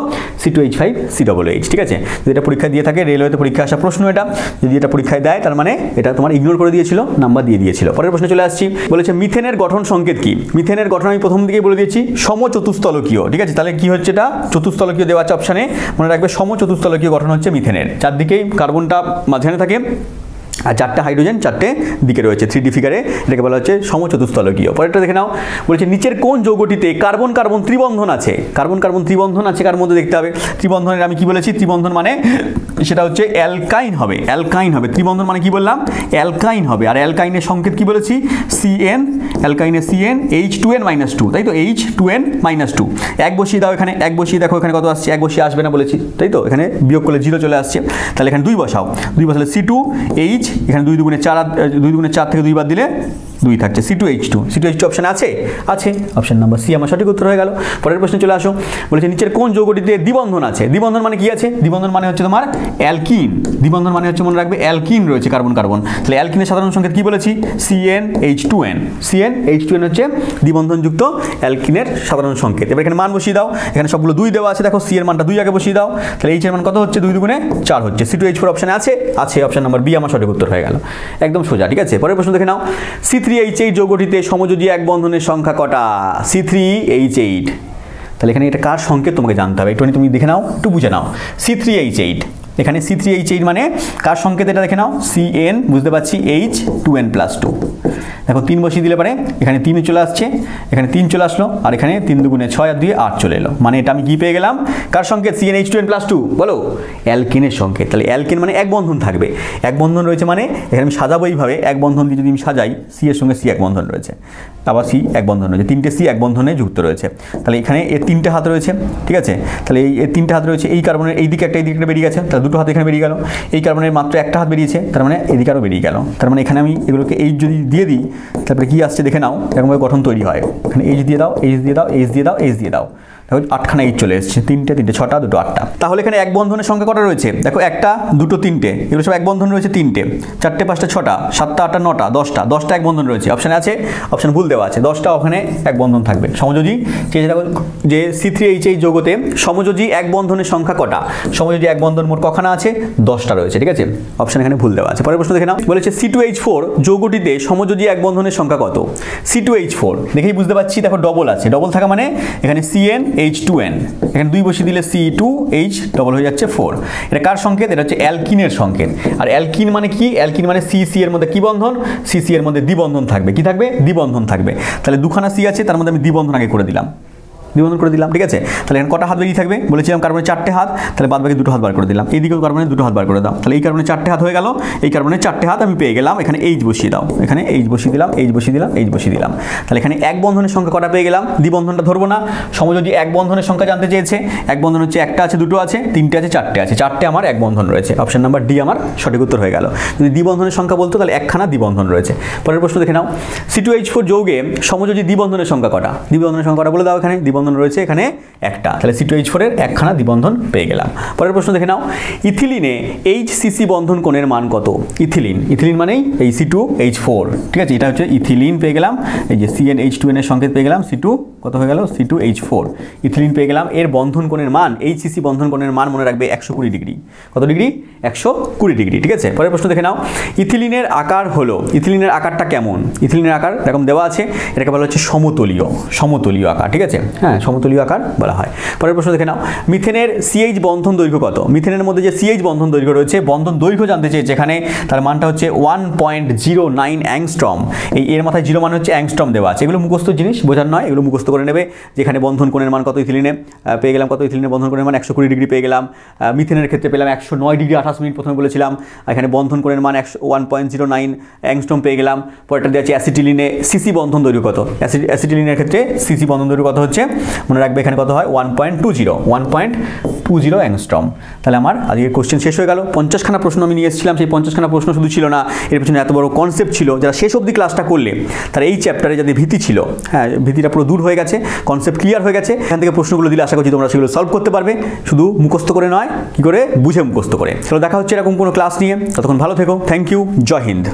C2H5COOH, ঠিক আছে। যদি এটা পরীক্ষা দিয়ে থাকে, রেলওয়েতে পরীক্ষা আসা প্রশ্ন এটা, যদি এটা পরীক্ষায় দেয় তার মানে এটা তোমার ইগনোর করে দিয়েছিল, নাম্বার দিয়ে দিয়েছিল। পরের প্রশ্নে চলে আসছি, বলেছে মিথেনের গঠন সংকেত কি? মিথেনের গঠন আমি প্রথম দিকেই বলে দিয়েছি, সমচতুস্থলকীয়, ঠিক আছে। তাহলে কি হচ্ছে এটা? চতুস্থলকীয় দেওয়া আছে অপশানে, মনে রাখবে সমচতুস্থলকীয় গঠন হচ্ছে মিথেনের, চারদিকেই কার্বনটা মাঝখানে থাকে আর চারটে হাইড্রোজেন চারটে দিকে রয়েছে, 3D ফিগারে, এটাকে বলা হচ্ছে সমচতুস্থলকীয়। পরেরটা দেখে নাও, বলেছে নিচের কোন যৌগটিতে কার্বন কার্বন ত্রিবন্ধন আছে? কার্বন কার্বন ত্রিবন্ধন আছে, কার মধ্যে দেখতে হবে ত্রিবন্ধনের, আমি কি বলেছি ত্রিবন্ধন মানে সেটা হচ্ছে অ্যালকাইন হবে, অ্যালকাইন হবে, ত্রিবন্ধন মানে কি বললাম? অ্যালকাইন হবে। আর অ্যালকাইনের সংকেত কি বলেছি? CN, অ্যালকাইনের CN H2n-2, তাই তো, H2n-2, এক বসিয়ে দাও এখানে, এক বসিয়ে দেখো এখানে কত আসছে, এক বসিয়ে আসবে না বলেছি, তাই তো, এখানে বিয়োগ করলে 0 চলে আসছে, তাহলে এখানে 2 বসাও, 2 বসালে C2H, এখানে 2 দুগুণে 4, 2 দুগুণে 4 থেকে 2 বাদ দিলে 2 থাকছে C2H2 C2H2 অপশন আছে অপশন নাম্বার সি আমার সঠিক উত্তর হয়ে গেল। পরের প্রশ্নে চলে আসো, বলেছে নিচের কোন যৌগটিতে দ্বিবন্ধন আছে? দ্বিবন্ধন মানে কি আছে? দ্বিবন্ধন মানে হচ্ছে তোমার অ্যালকিন। দ্বিবন্ধন মানে হচ্ছে মনে রাখবে অ্যালকিন রয়েছে কার্বন কার্বন। তাহলে অ্যালকিনের সাধারণ সংকেত কি বলেছি? CnH2n। CnH2n হচ্ছে দ্বিবন্ধনযুক্ত অ্যালকিনের সাধারণ সংকেত। এবার এখানে মান বসিয়ে দাও, এখানে সবগুলো 2 দেওয়া আছে, দেখো সি এর মানটা 2 আগে বসিয়ে দাও, তাহলে এইচ এর মান কত হচ্ছে? 2 দুগুণে 4 হচ্ছে। C2H4 অপশনে আছে অপশন নাম্বার বি আমার সঠিক উত্তর হয়ে গেল, একদম সোজা। ঠিক আছে, পরের প্রশ্ন দেখে নাও, C3H8 যৌগটিতে সমযোজী এক বন্ধনের সংখ্যা কটা? C3H8, তাহলে এখানে এটা কার সংকেত তোমাকে জানতে হবে, একটুখানি তুমি দেখে নাও, একটু বুঝে নাও। C3H8, এখানে C3H8 মানে কার সংকেত এটা দেখে নাও, Cn, বুঝতে পারছি, H2n+2। দেখো 3 বসিয়ে দিলে পারে এখানে 3 চলে আসছে, এখানে 3 চলে আসলো, আর এখানে 3 দুগুণে 6 আর 2 8 চলে এলো। মানে এটা আমি কি পেয়ে গেলাম? কার সংকেত? CnH2n+2, বলো, অ্যালকিনের সংকেত। তাহলে অ্যালকিন মানে এক বন্ধন থাকবে, এক বন্ধন রয়েছে মানে এখানে আমি সাজাবো এইভাবে, এক বন্ধন দিয়ে যদি আমি সাজাই, সি এর সঙ্গে সি এক বন্ধন রয়েছে, আবার সি এক বন্ধন রয়েছে, 3টে সি এক বন্ধনে যুক্ত রয়েছে। তাহলে এখানে এর 3টে হাত রয়েছে, ঠিক আছে, তাহলে এই 3টে হাত রয়েছে, এই কার্বনের এই দিকে একটা এই দিকে একটা বেরিয়ে গেছে, তাহলে 2টো হাত এখানে বেরিয়ে গেল। এই কার্বনের মাত্র একটা হাত বেরিয়েছে, তার মানে এদিকে আরও বেরিয়ে গেল। তার মানে এখানে আমি এগুলোকে এইচ যদি দিয়ে দিই, তারপরে কি আসছে দেখে নাও, এরকমভাবে গঠন তৈরি হয়। এখানে এইচ দিয়ে দাও, এইচ দিয়ে দাও, এইচ দিয়ে দাও, এইচ দিয়ে দাও, 8খানা এইচ চলে এসেছে, 3টে 6টা, 2টো 8টা। তাহলে এখানে এক বন্ধনের সংখ্যা কটা রয়েছে? দেখো 1টা 2টো 3টে, এগুলো সব এক বন্ধন রয়েছে 3টে, 4টে 5টা 6টা, 7টা 8টা 9টা 10টা এক বন্ধন রয়েছে। অপশানে আছে, অপশান ভুল দেওয়া আছে, 10টা ওখানে এক বন্ধন থাকবে। সমযোজী যে C3H8 যৌগতে সমযোজী এক বন্ধনের সংখ্যা কটা? সমযোজী এক বন্ধন মোট কখানা আছে? 10টা রয়েছে, ঠিক আছে, অপশান এখানে ভুল দেওয়া আছে। পরের প্রশ্ন দেখে নাও, বলেছে C2H4 যৌগটিতে সমযোজী এক বন্ধনের সংখ্যা কত? C2H4 দেখেই বুঝতে পারছি, দেখো ডবল আছে, ডবল থাকা মানে এখানে CnH2n, এখানে 2 বসিয়ে দিলে C2H ডবল হয়ে যাচ্ছে 4। এটা কার সংকেত? এটা হচ্ছে অ্যালকিনের সংকেত। আর অ্যালকিন মানে কি? অ্যালকিন মানে CC এর মধ্যে কি বন্ধন? CC এর মধ্যে দ্বিবন্ধন থাকবে। কি থাকবে? দ্বিবন্ধন থাকবে। তাহলে 2খানা C আছে, তার মধ্যে আমি দ্বিবন্ধন আগে করে দিলাম, দ্বিবন্ধন করে দিলাম, ঠিক আছে। তাহলে এখানে কটা হাত বেরিয়ে থাকবে? বলেছিলাম কার্বনের 4টে হাত, তাহলে বাদ বাকি 2টো হাত বার করে দিলাম। এইদিকেও কার্বনের 2টো হাত বার করে দাও, তাহলে এই কার্বনের 4টে হাত হয়ে গেল, এই কার্বনের 4টে হাত আমি পেয়ে গেলাম। এখানে এইচ বসিয়ে দাও, এখানে এইচ বসিয়ে দিলাম, এইচ বসিয়ে দিলাম, এইচ বসিয়ে দিলাম। তাহলে এখানে এক বন্ধনের সংখ্যা কটা পেয়ে গেলাম? দ্বিবন্ধনটা ধরবো না, সমযোজী এক বন্ধনের সংখ্যা জানতে চেয়েছে। এক বন্ধন হচ্ছে 1টা আছে, 2টো আছে, 3টে আছে, 4টে আছে, 4টে আমার এক বন্ধন রয়েছে। অপশন নাম্বার ডি আমার সঠিক উত্তর হয়ে গেল। যদি দ্বিবন্ধনের সংখ্যা বলতো তাহলে 1খানা দ্বিবন্ধন রয়েছে। পরের প্রশ্ন দেখে নাও, C2H4 যৌগে সমযোজী দ্বিবন্ধনের সংখ্যা কটা? দ্বিবন্ধনের সংখ্যা কটা বলে দাও। এখানে দ্বিবন্ধন রয়েছে এখানে একটা, তাহলে C2H4 এর 1খানা দ্বিবন্ধন পেয়ে গেলাম। পরের প্রশ্ন দেখে নাও, ইথিলিনে HCC বন্ধন কোণের মান কত? ইথিলিন, ইথিলিন মানেই এই C2H4, ঠিক আছে, এটা হচ্ছে ইথিলিন পেয়ে গেলাম। এই যে CnH2n এর সংকেত পেয়ে গেলাম, C2 কত হয়ে গেল? C2H4, ইথিলিন পেয়ে গেলাম। এর বন্ধন কোণের মান, HCC বন্ধন কোণের মান মনে রাখবে 120 ডিগ্রি। কত ডিগ্রি? 120 ডিগ্রি, ঠিক আছে। পরের প্রশ্ন দেখে নাও, ইথিলিনের আকার হলো, ইথিলিনের আকারটা কেমন? ইথিলিনের আকার এরকম দেওয়া আছে, এটাকে বলা হচ্ছে সমতলীয়, সমতলীয় আকার, ঠিক আছে, হ্যাঁ, সমতলীয় আকার বলা হয়। পরের প্রশ্ন দেখে নাও, মিথেনের CH বন্ধন দৈর্ঘ্য কত? মিথেনের মধ্যে যে CH বন্ধন দৈর্ঘ্য রয়েছে, বন্ধন দৈর্ঘ্য জানতে চেয়েছে এখানে, তার মানটা হচ্ছে 1.09 অ্যাংস্ট্রম। এই এর মাথায় 0 মানে হচ্ছে অ্যাংস্ট্রম দেওয়া আছে। এগুলো মুখস্থ জিনিস, বোঝার নয়, এগুলো মুখস্থ করে নেবে। যেখানে বন্ধন কোণের মান কত ইথিলিনে পেয়ে গেলাম, কত ইথিলিনের বন্ধন কোণের মান 120 ডিগ্রি পেয়ে গেলাম। মিথেনের ক্ষেত্রে পেলাম 109 ডিগ্রি 28 মিনিট প্রথমে বলেছিলাম। এখানে বন্ধন কোণের মান 1.09 অ্যাংস্ট্রম পেয়ে গেলাম। পরেরটা দেওয়া আছে অ্যাসিটিলিনে CC বন্ধন দৈর্ঘ্য কত? অ্যাসিটিলিনের ক্ষেত্রে CC বন্ধন দৈর্ঘ্য কত হচ্ছে? মনে রাখবে এখানে কত হয়? 1.20 অ্যাংস্ট্রম। তাহলে আমার আজকের কোশ্চেন শেষ হয়ে গেল। 50খানা প্রশ্ন আমি নিয়ে এসেছিলাম, সেই 50খানা প্রশ্ন শুধু ছিল না, এর পিছনে এত বড় কনসেপ্ট ছিল। যারা শেষ অবধি ক্লাসটা করলে তারা এই চ্যাপ্টারে যাদের ভীতি ছিল, হ্যাঁ, ভীতিটা পুরো দূর হয়ে গেছে, কনসেপ্ট ক্লিয়ার হয়ে গেছে। এখান থেকে প্রশ্নগুলো দিলে আশা করছি তোমরা সেগুলো সলভ করতে পারবে, শুধু মুখস্থ করে নয়, কি করে বুঝে মুখস্থ করে। চলো দেখা হচ্ছে এরকম কোনো ক্লাস নিয়ে, ততক্ষণ ভালো থেকো। থ্যাংক ইউ, জয় হিন্দ।